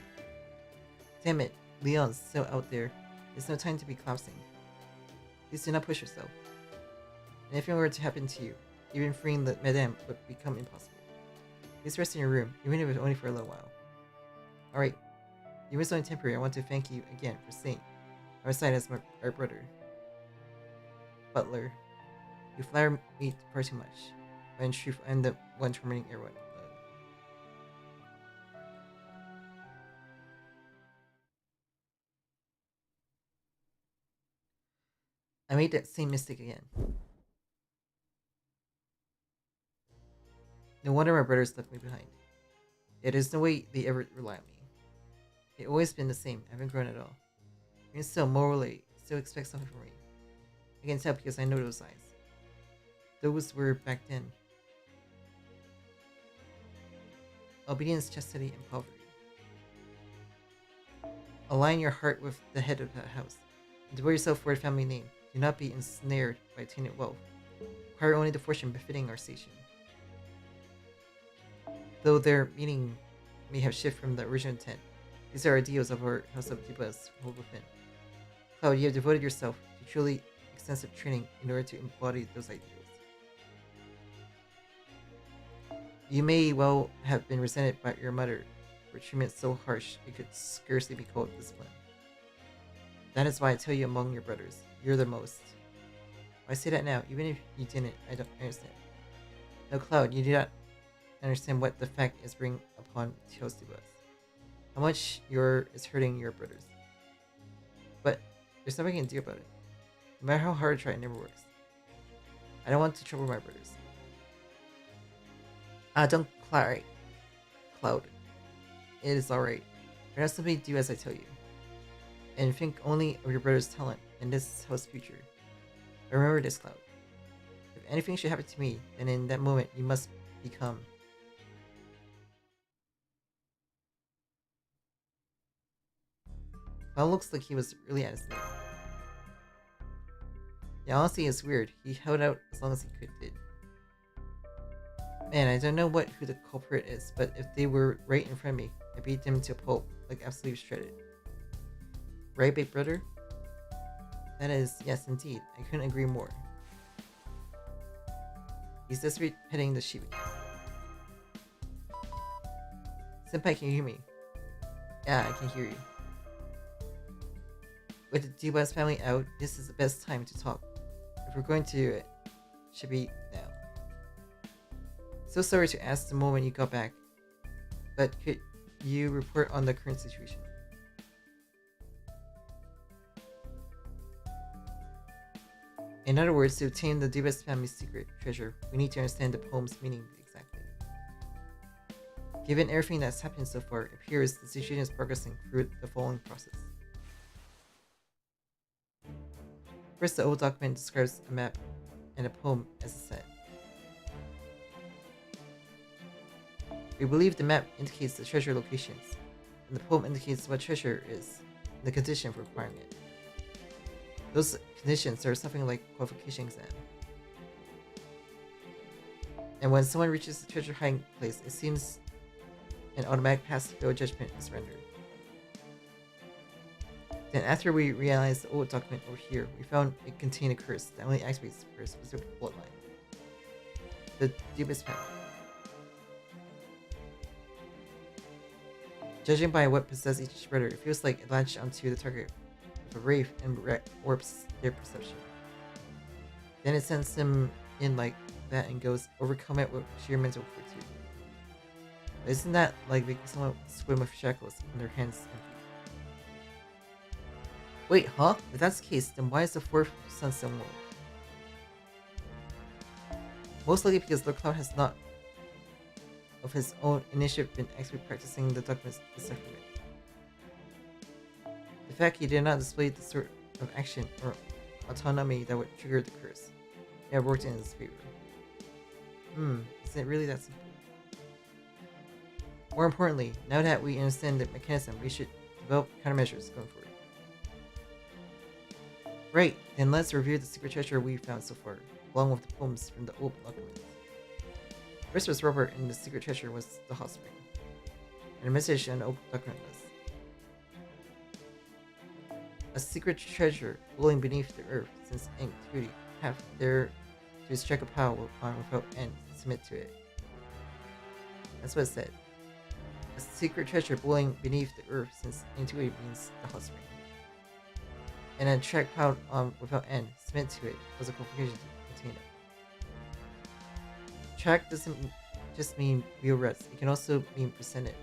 Damn it, Leon's still out there. There's no time to be collapsing. Please do not push yourself. And if it were to happen to you, even freeing the Madame would become impossible. Please rest in your room, even if it's only for a little while. Alright. Even if it's only temporary, I want to thank you again for staying our side as our brother. Butler. You flatter me far too much. But in truth, I am the one tormenting everyone. I made that same mistake again. No wonder my brothers left me behind. It is no way they ever rely on me. They've always been the same, I haven't grown at all. Even still, morally, still expect something from me. I can tell because I know those eyes. Those were back then. Obedience, chastity, and poverty. Align your heart with the head of the house, and devote yourself for a family name. Do not be ensnared by tainted wealth. Acquire only the fortune befitting our station. Though their meaning may have shifted from the original intent, these are ideals of our House of Kibas hold within. Cloud, you have devoted yourself to truly extensive training in order to embody those ideals. You may well have been resented by your mother for treatment so harsh it could scarcely be called discipline. That is why I tell you among your brothers, you're the most. I say that now, even if you didn't, I don't understand. No, Cloud, you do not understand what the fact is bring upon tales to us. How much is hurting your brothers. But there's nothing I can do about it. No matter how hard I try, it never works. I don't want to trouble my brothers. Don't cry, Cloud. It is alright. I will simply do as I tell you. And think only of your brother's talent and this house's future. But remember this, Cloud. If anything should happen to me, then in that moment you must become. Cloud looks like he was really at his limit. Yeah, honestly, it's weird. He held out as long as he did. Man, I don't know who the culprit is, but if they were right in front of me, I beat them to a pulp, like absolutely shredded. Right, big brother? That is, yes, indeed. I couldn't agree more. He's just petting the sheep. Senpai, can you hear me? Yeah, I can hear you. With the D-West family out, this is the best time to talk. If we're going to do it, should be now. So sorry to ask the moment you got back, but could you report on the current situation? In other words, to obtain the Dubas family's secret treasure, we need to understand the poem's meaning exactly. Given everything that's happened so far, it appears the situation is progressing through the following process. First, the old document describes a map and a poem as a set. We believe the map indicates the treasure locations, and the poem indicates what treasure is, and the condition for acquiring it. Those conditions are something like qualification exam. And when someone reaches the treasure hiding place, it seems an automatic pass-fail judgment is rendered. Then after we realized the old document over here, we found it contained a curse that only activates for a specific bloodline. The Dubas family. Judging by what possessed each spreader, it feels like it latched onto the target with a wraith and warps their perception. Then it sends them in like that and goes, overcome it with sheer mental fortitude. But isn't that like making someone swim with shackles on their hands and feet? Wait, huh? If that's the case, then why is the fourth sun so low? Most likely because Lord Cloud has not of his own initiative been actually practicing the document's decipherment. The fact he did not display the sort of action or autonomy that would trigger the curse may have worked in his favor. Is it really that simple? More importantly, now that we understand the mechanism, we should develop countermeasures going forward. Right, then let's review the secret treasure we found so far, along with the poems from the old documents. First was Robert, and the secret treasure was the hot spring. And a message on the old document was: a secret treasure rolling beneath the earth, since antiquity, have there to strike a pile upon without end, submit to it. That's what it said. A secret treasure boiling beneath the earth, since antiquity means the hot spring. And a track piled on without end, submit to it, was a qualification to contain it. Track doesn't just mean real rest, it can also mean presented.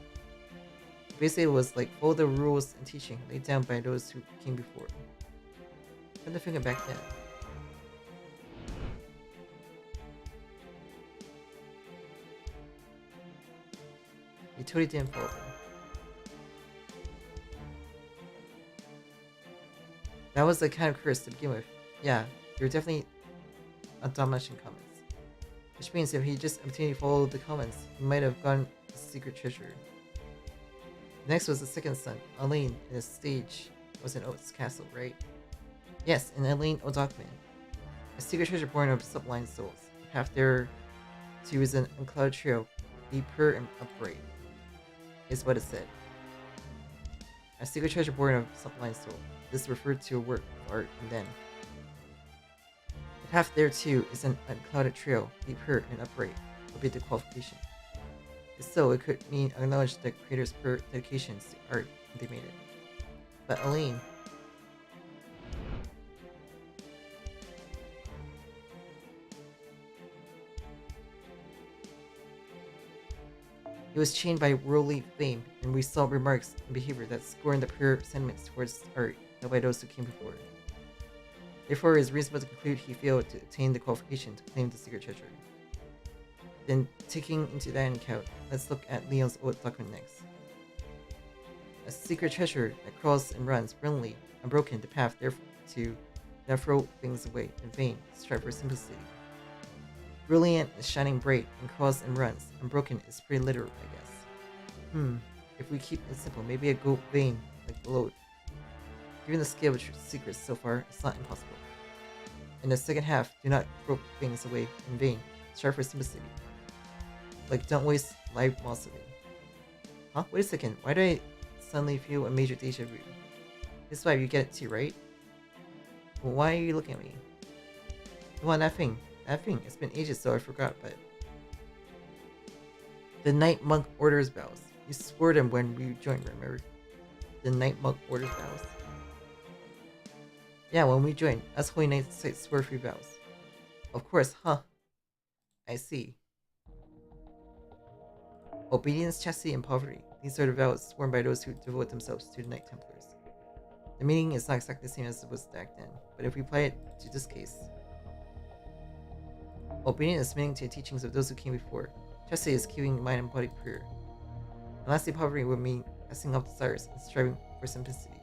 Basically, it was like follow the rules and teaching laid down by those who came before. Come to think of back then. You totally didn't follow them. That was the kind of curse to begin with. Yeah, you're definitely a domination comments. Which means if he just continued to follow the comments, he might have gotten a secret treasure. Next was the second son, Aline, and the stage was in Oat's castle, right? Yes, in Aline Odokman. A secret treasure born of sublimed souls. A path there to is an unclouded trio, be pure and upright, is what it said. A secret treasure born of sublimed soul. This referred to a work of art, and then the path there too is an unclouded trail, be pure and upright, would be the qualification. If so, it could mean acknowledge the creator's pure dedications to art when they made it. But Aline, he was chained by worldly fame, and we saw remarks and behavior that scorned the pure sentiments towards art held by those who came before. Therefore, it is reasonable to conclude he failed to attain the qualification to claim the secret treasure. Then, taking into that into account, let's look at Leon's old document next. A secret treasure that crawls and runs brilliantly, unbroken, the path therefore to not throw things away in vain, strive for simplicity. Brilliant is shining bright, and crawls and runs. Unbroken is pretty literal, I guess. If we keep it simple, maybe a go vain, like load. Given the scale of secrets so far, it's not impossible. In the second half, do not throw things away in vain. Strive for simplicity. Like, don't waste life mostly. Huh? Wait a second, why do I suddenly feel a major deja vu? This vibe, you get it too, right? Well, why are you looking at me? Come on, that thing. It's been ages, so I forgot, but... The Night Monk orders vows. You swore them when we joined, remember? The Night Monk orders vows. Yeah, when we joined, us Holy Knights swore free vows. Of course, huh? I see. Obedience, chastity, and poverty. These are the vows sworn by those who devote themselves to the Knight Templars. The meaning is not exactly the same as it was back then, but if we apply it to this case, Obedient and submitting to the teachings of those who came before. Chastity is keeping mind and body pure. And lastly, poverty would mean casting off desires and striving for simplicity.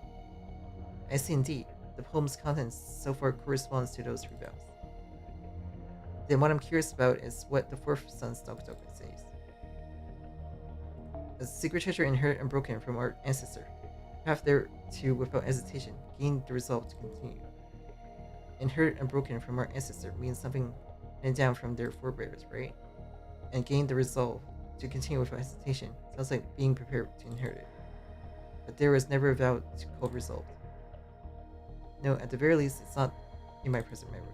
I see indeed. The poem's contents so far corresponds to those three vows. Then what I'm curious about is what the fourth son's Nugget says. A secret treasure inherited and broken from our ancestor. Path there to, without hesitation, gain the resolve to continue. Inherited and broken from our ancestor means something handed down from their forebears, right? And gain the resolve to continue without hesitation sounds like being prepared to inherit it. But there was never a vow to call resolved. No, at the very least, it's not in my present memory.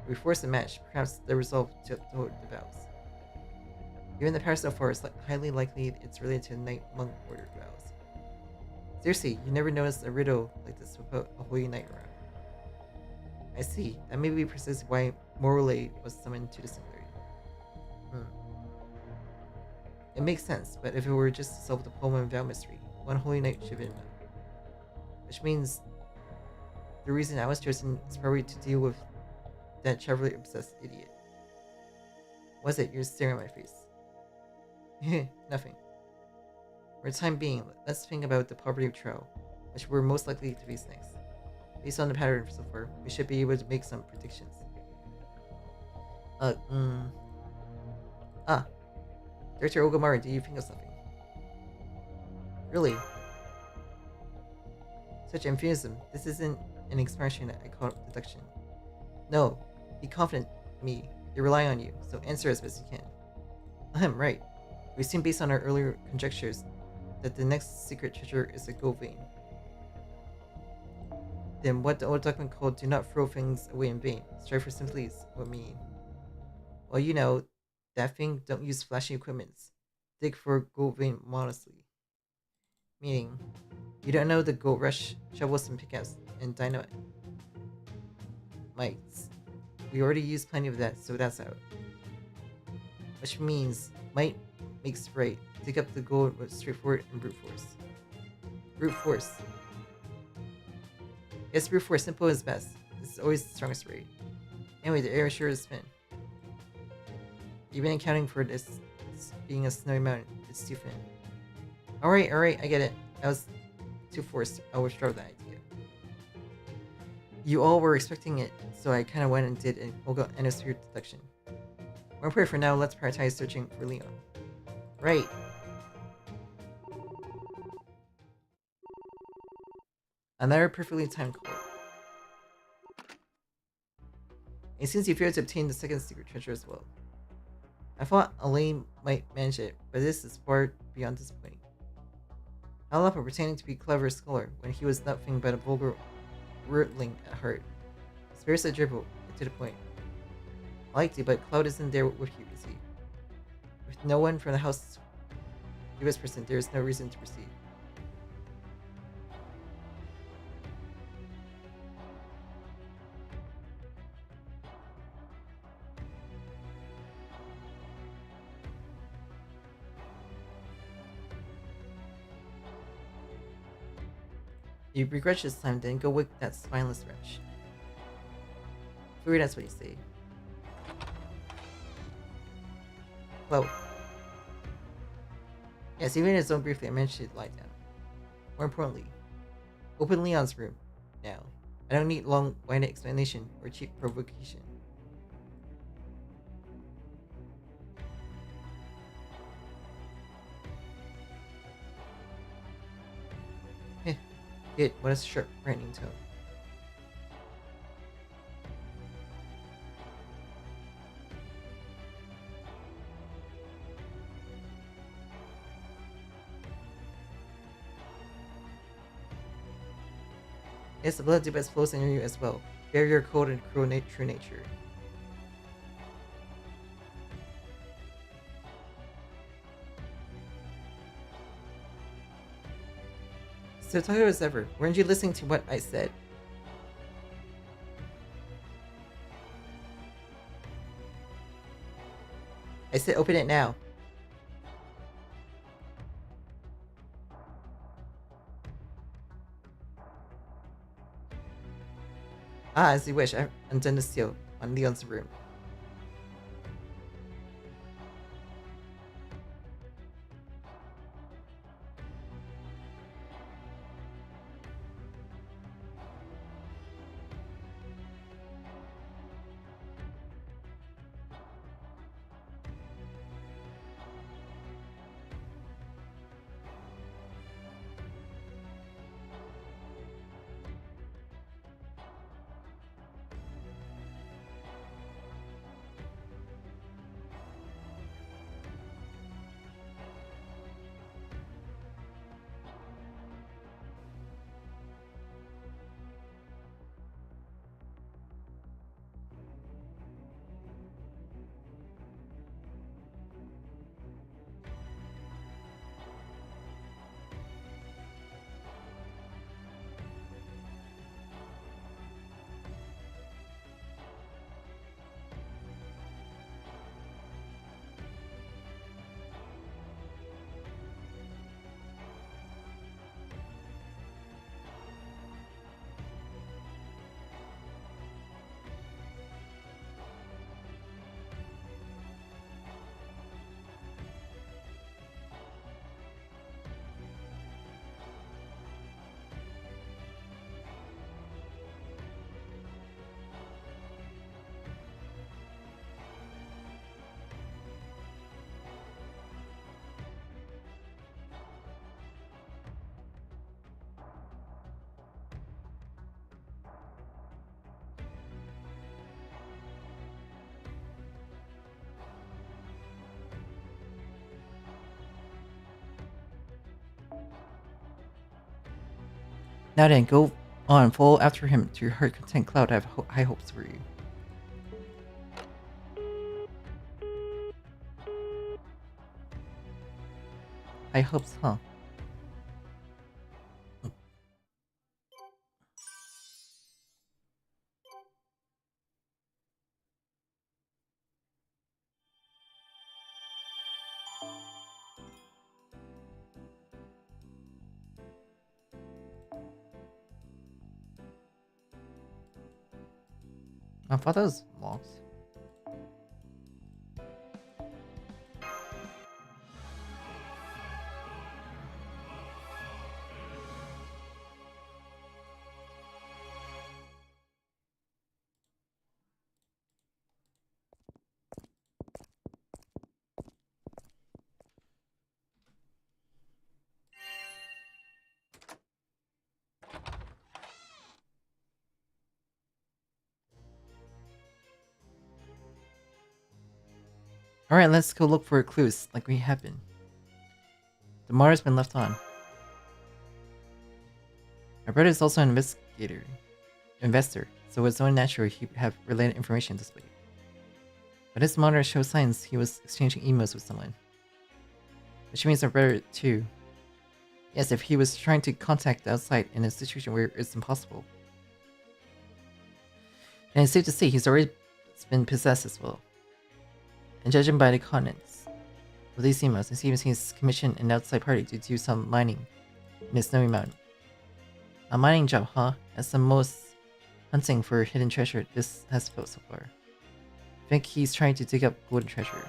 If we force a match, perhaps the resolve to uphold the vows. Given the past so far, it's highly likely it's related to the Knight Monk Order vows. Seriously, you never noticed a riddle like this without a holy knight around. I see. That may be precisely why Molays was summoned to the singularity. It makes sense, but if it were just to solve the poem and vow mystery, one holy knight should have been enough. Which means the reason I was chosen is probably to deal with that Chevrolet-obsessed idiot. What's it? You're staring at my face. Nothing. For the time being, let's think about the poverty trial, which we're most likely to face next. Based on the pattern so far, we should be able to make some predictions. Director Ogamari, do you think of something? Really? Such enthusiasm. This isn't an expression that I call deduction. No, be confident in me. They're relying on you, so answer as best you can. Right. We assume based on our earlier conjectures that the next secret treasure is a gold vein. Then what the old document called "do not throw things away in vain, strive for simplicity" would mean. Well, you know, that thing, don't use flashy equipments. Dig for gold vein modestly. Meaning, you don't know the gold rush, shovels and pickaxe, and dynamite. Mites. We already used plenty of that, so that's out. Which means, might makes right. Dig up the gold with straightforward and brute force. Brute force. Yes, brute force, simple is best. This is always the strongest rate. Anyway, the air sure is thin. Even accounting for this being a snowy mountain, it's too thin. Alright, I get it. I was too forced. I'll withdraw that idea. You all were expecting it, so I kinda went and did an Olga Enosphere deduction. More important for now, let's prioritize searching for Leon. Right. Another perfectly timed call. It seems you failed to obtain the second secret treasure as well. I thought Elaine might manage it, but this is far beyond this point. Alapa pretending to be a clever scholar when he was nothing but a vulgar wordling at heart. Spirits a dribble, get to the point. I liked you, but Cloud isn't there with you, is he? With no one from the house to us present, there is no reason to proceed. You begrudge this time, then go wake that spineless wretch. Figure that's what you say. Well, yes, even in his own briefly, I mentioned to lie down. More importantly, open Leon's room now. I don't need long-winded explanation or cheap provocation. What a sharp, brightening tone. Yes, the blood debate flows in you as well. Bear your cold and cruel true nature. So tired as ever. Weren't you listening to what I said? I said open it now. As you wish. I've undone the seal on Leon's room. Now then, go on, follow after him to your heart content cloud. I have high hopes for you. High hopes, huh? I thought that was locked. Alright, let's go look for clues, like we have been. The motor's been left on. My brother is also an investor, so it's only natural he would have related information displayed. But his monitor shows signs he was exchanging emails with someone. Which means my brother too. Yes, if he was trying to contact the outside in a situation where it's impossible. And it's safe to say he's already been possessed as well. And judging by the contents of these emails, it seems he's commissioned an outside party to do some mining in the snowy mountain. A mining job, huh? That's the most hunting for hidden treasure this has felt so far. I think he's trying to dig up golden treasure.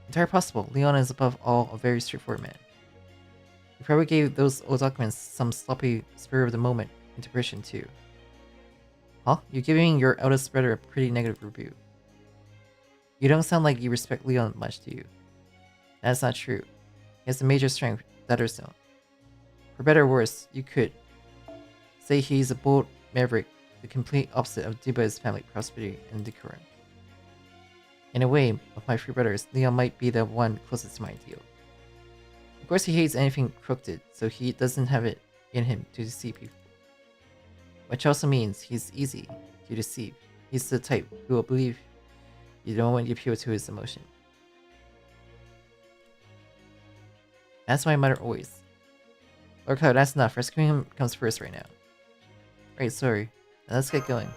Entirely possible. Leon is above all a very straightforward man. He probably gave those old documents some sloppy spur of the moment interpretation too. Huh? You're giving your eldest brother a pretty negative review. You don't sound like you respect Leon much, do you? That's not true. He has a major strength that others don't. For better or worse, you could say he's a bold maverick, the complete opposite of Duba's family prosperity and decorum. In a way, of my three brothers, Leon might be the one closest to my ideal. Of course, he hates anything crooked, so he doesn't have it in him to deceive people. Which also means he's easy to deceive. He's the type who will believe you don't want to appeal to his emotion. That's my mother always. Lord Cloud, that's enough. Rescuing him comes first right now. Right, sorry. Now let's get going.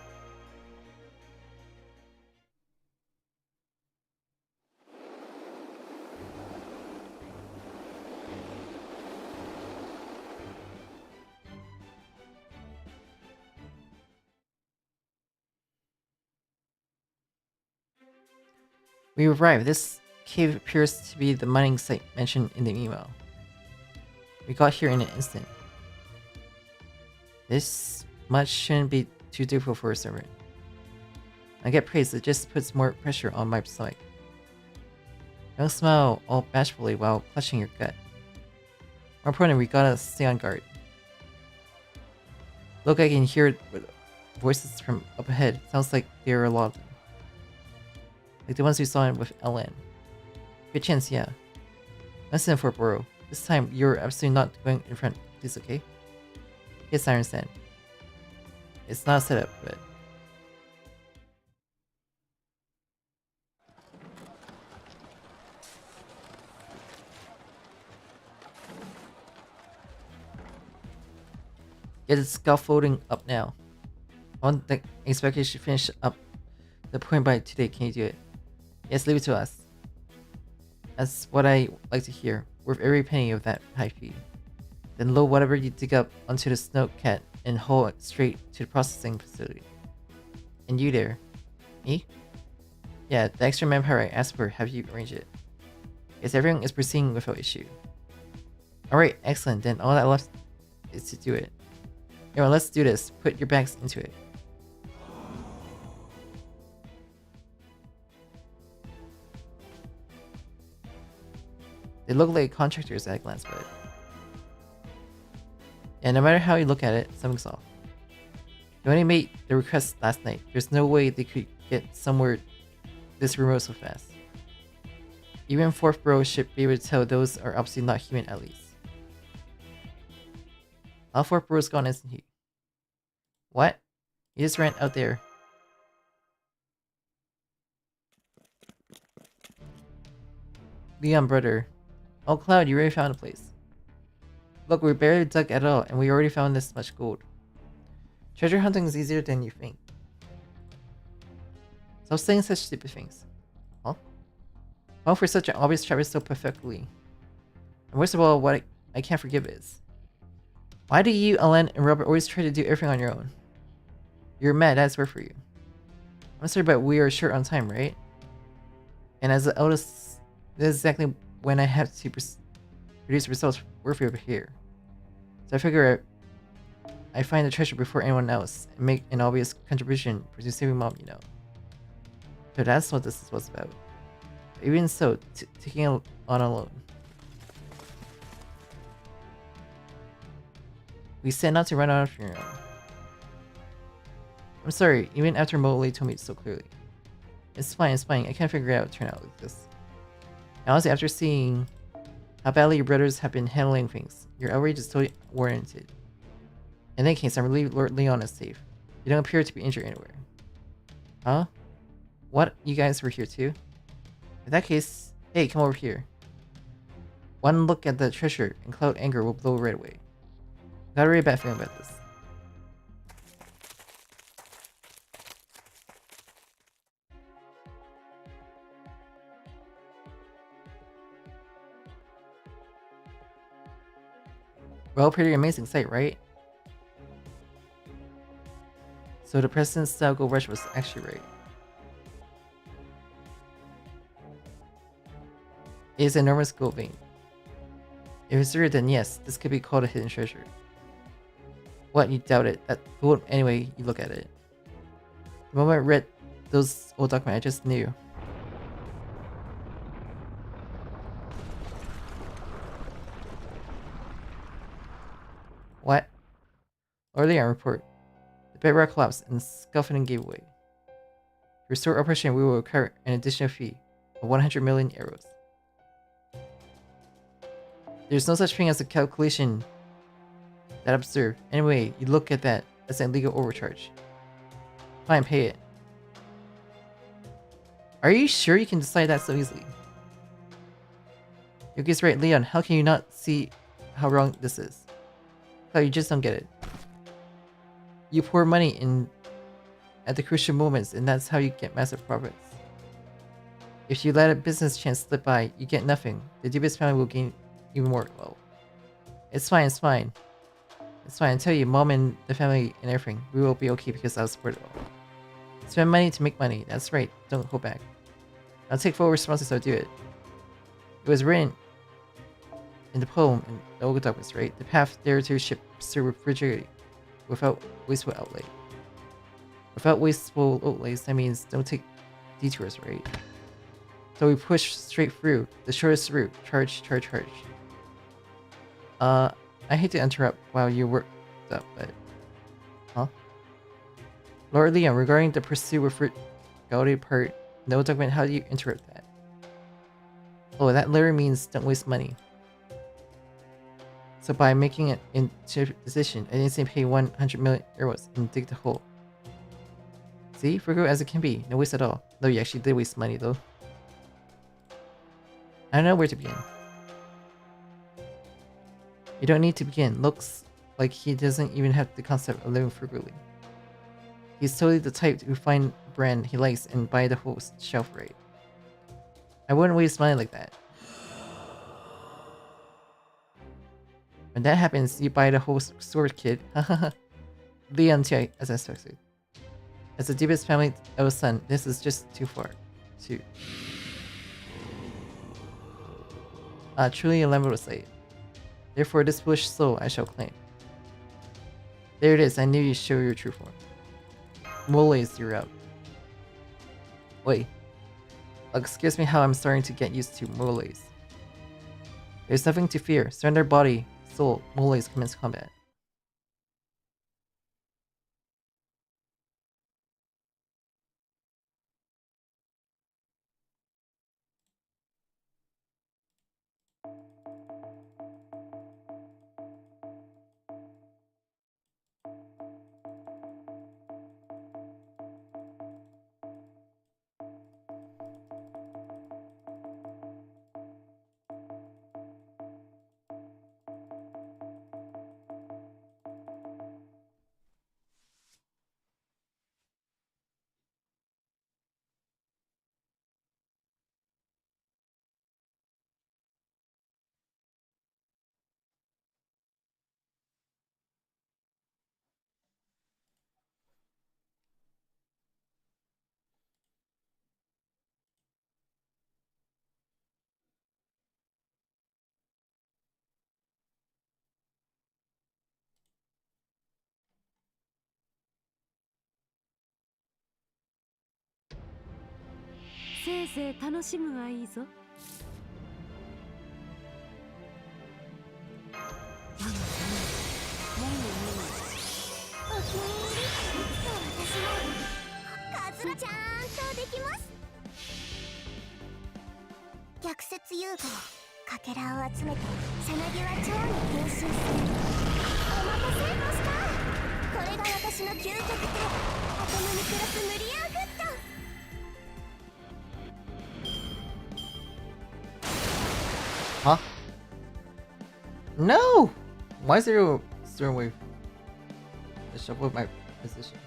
We arrived. This cave appears to be the mining site mentioned in the email. We got here in an instant. This much shouldn't be too difficult for a servant. I get praise, it just puts more pressure on my stomach. Don't smile all bashfully while clutching your gut. More important, we gotta stay on guard. Look, I can hear voices from up ahead. Sounds like there are a lot of them. Like the ones we saw with LN. Good chance, yeah. Listen for Boro. This time, you're absolutely not going in front. Please, okay? Yes, I understand. It's not a setup, but... Get the scaffolding up now. I want the expectation to finish up the point by today. Can you do it? Yes, leave it to us. That's what I like to hear. Worth every penny of that high fee. Then load whatever you dig up onto the snowcat and haul it straight to the processing facility. And you there. Me? Yeah, the extra manpower I asked for, have you arranged it? Yes, everyone is proceeding without issue. Alright, excellent. Then all that left is to do it. Anyway, let's do this. Put your bags into it. They look like contractors at a glance, but... yeah, no matter how you look at it, something's off. They only made the request last night. There's no way they could get somewhere this remote so fast. Even 4th Bro should be able to tell those are obviously not human at least. All 4 bros gone, isn't he? What? He just ran out there. Leon, brother. Oh, Cloud, you already found a place. Look, we barely dug at all, and we already found this much gold. Treasure hunting is easier than you think. Stop saying such stupid things. Huh? Well, for such an obvious trap is so perfectly. And worst of all, what I can't forgive is... Why do you, Alan, and Robert always try to do everything on your own? You're mad, that's work for you. I'm sorry, but we are short on time, right? And as the eldest, this is exactly when I have to produce results worthy over here. So I figure I find the treasure before anyone else and make an obvious contribution to saving Mom, you know. So that's what this was about. But even so, taking it on alone. We said not to run out of your own. I'm sorry, even after Molay told me so clearly. It's fine, I can't figure out turn out like this. And honestly, after seeing how badly your brothers have been handling things, your outrage is totally warranted. In that case, I'm relieved Lord Leon is safe. You don't appear to be injured anywhere. Huh? What? You guys were here too? In that case, hey, come over here. One look at the treasure and Cloud anger will blow right away. Got a really bad feeling about this. Well, pretty amazing sight, right? So the President's style gold rush was actually right. It is an enormous gold vein. If it's true, then yes, this could be called a hidden treasure. What, you doubt it? That gold anyway you look at it. The moment I read those old documents, I just knew. What? Earlier on report, the bedrock collapsed and scuffling gave way. To restore operation, we will incur an additional fee of 100 million euros. There's no such thing as a calculation that absurd. Anyway, you look at that as an illegal overcharge. Fine, pay it. Are you sure you can decide that so easily? Yuki's right, Leon. How can you not see how wrong this is? Oh, you just don't get it. You pour money in at the crucial moments, and that's how you get massive profits. If you let a business chance slip by, you get nothing. The Dubis family will gain even more. Well, it's fine, it's fine. It's fine, I tell you, Mom and the family and everything, we will be okay because I'll support it all. Spend money to make money, that's right, don't hold back. I'll take full responsibility, so I'll do it. It was written in the poem in the old documents, right? The path there to ship through refrigerated without wasteful outlay. Without wasteful outlays, that means don't take detours, right? So we push straight through, the shortest route, charge. I hate to interrupt while you work up, but... Huh? Lord Leon, regarding the pursuit with Gaudi part, no document, how do you interrupt that? Oh, that literally means don't waste money. So by making it into decision, I didn't pay 100 million euros and dig the hole. See? Frugal as it can be, no waste at all. Though you actually did waste money though. I don't know where to begin. You don't need to begin. Looks like he doesn't even have the concept of living frugally. He's totally the type to find a brand he likes and buy the whole shelf right. I wouldn't waste money like that. When that happens, you buy the whole sword kit. Leon, as I expected. As the deepest family of a son, this is just too far. Truly a lamb was late. Therefore, this foolish soul I shall claim. There it is, I knew you'd show your true form. Molays, you're out. Wait. Excuse me how I'm starting to get used to Molays. There's nothing to fear. Surrender body, soul, Molays commence combat. せいぜい楽しむがいいぞ。我が友、お気に入り。私もカズラちゃんとできます。逆説融合、かけらを集めてさなぎは蝶に変身する。お待たせマスター、これが私の究極体、頭に暮らす無理やグッド。Huh? No! Why is there a stern wave? I shuffle with my position.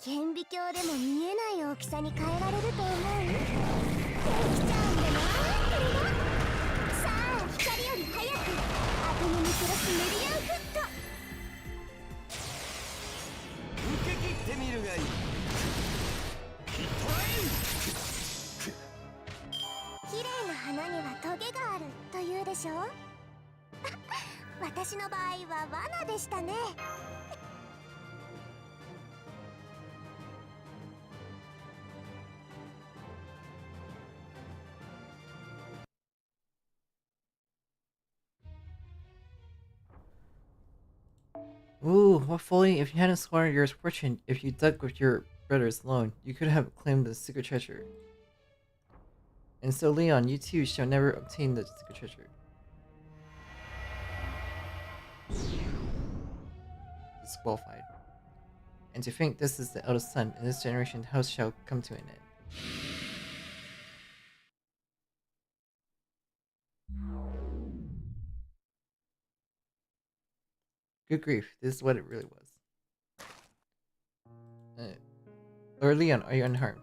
顕微鏡でも見えない大きさに変えられると思う。できちゃうんだな、これが。さあ、光より早くアトムにクロスメリアンフット。受け切ってみるがいい。綺麗な花にはトゲがあるというでしょ。私の場合は罠でしたね。Ooh, what folly! If you hadn't squandered your fortune, if you dug with your brother's loan, you could have claimed the secret treasure. And so, Leon, you too shall never obtain the secret treasure. Disqualified. And to think this is the eldest son, in this generation the house shall come to an end. Good grief, this is what it really was. Lord Leon, are you unharmed?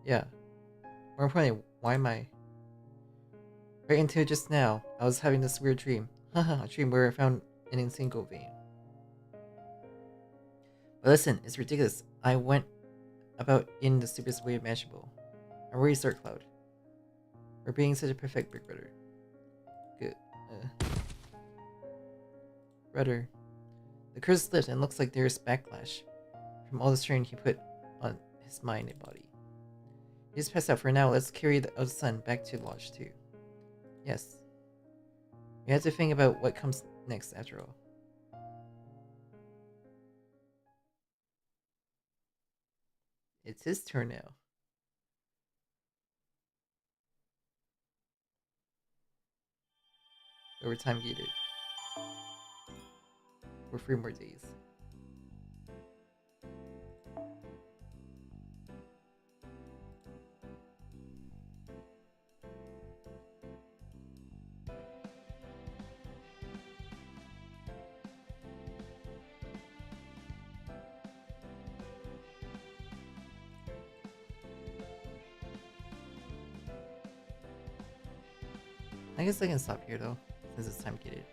Yeah. More importantly, why am I? Right into just now, I was having this weird dream. Haha, a dream where I found an insane gold vein. But listen, it's ridiculous. I went about in the stupidest way imaginable. I'm worried, Star Cloud. We're being such a perfect big brother. Good. Brother. The curse slipped and looks like there's backlash from all the strain he put on his mind and body. He just passed out for now. Let's carry the eldest son back to Lodge too. Yes. We have to think about what comes next after all. It's his turn now. Overtime gated. For 3 more days. I guess I can stop here though, since it's time gated.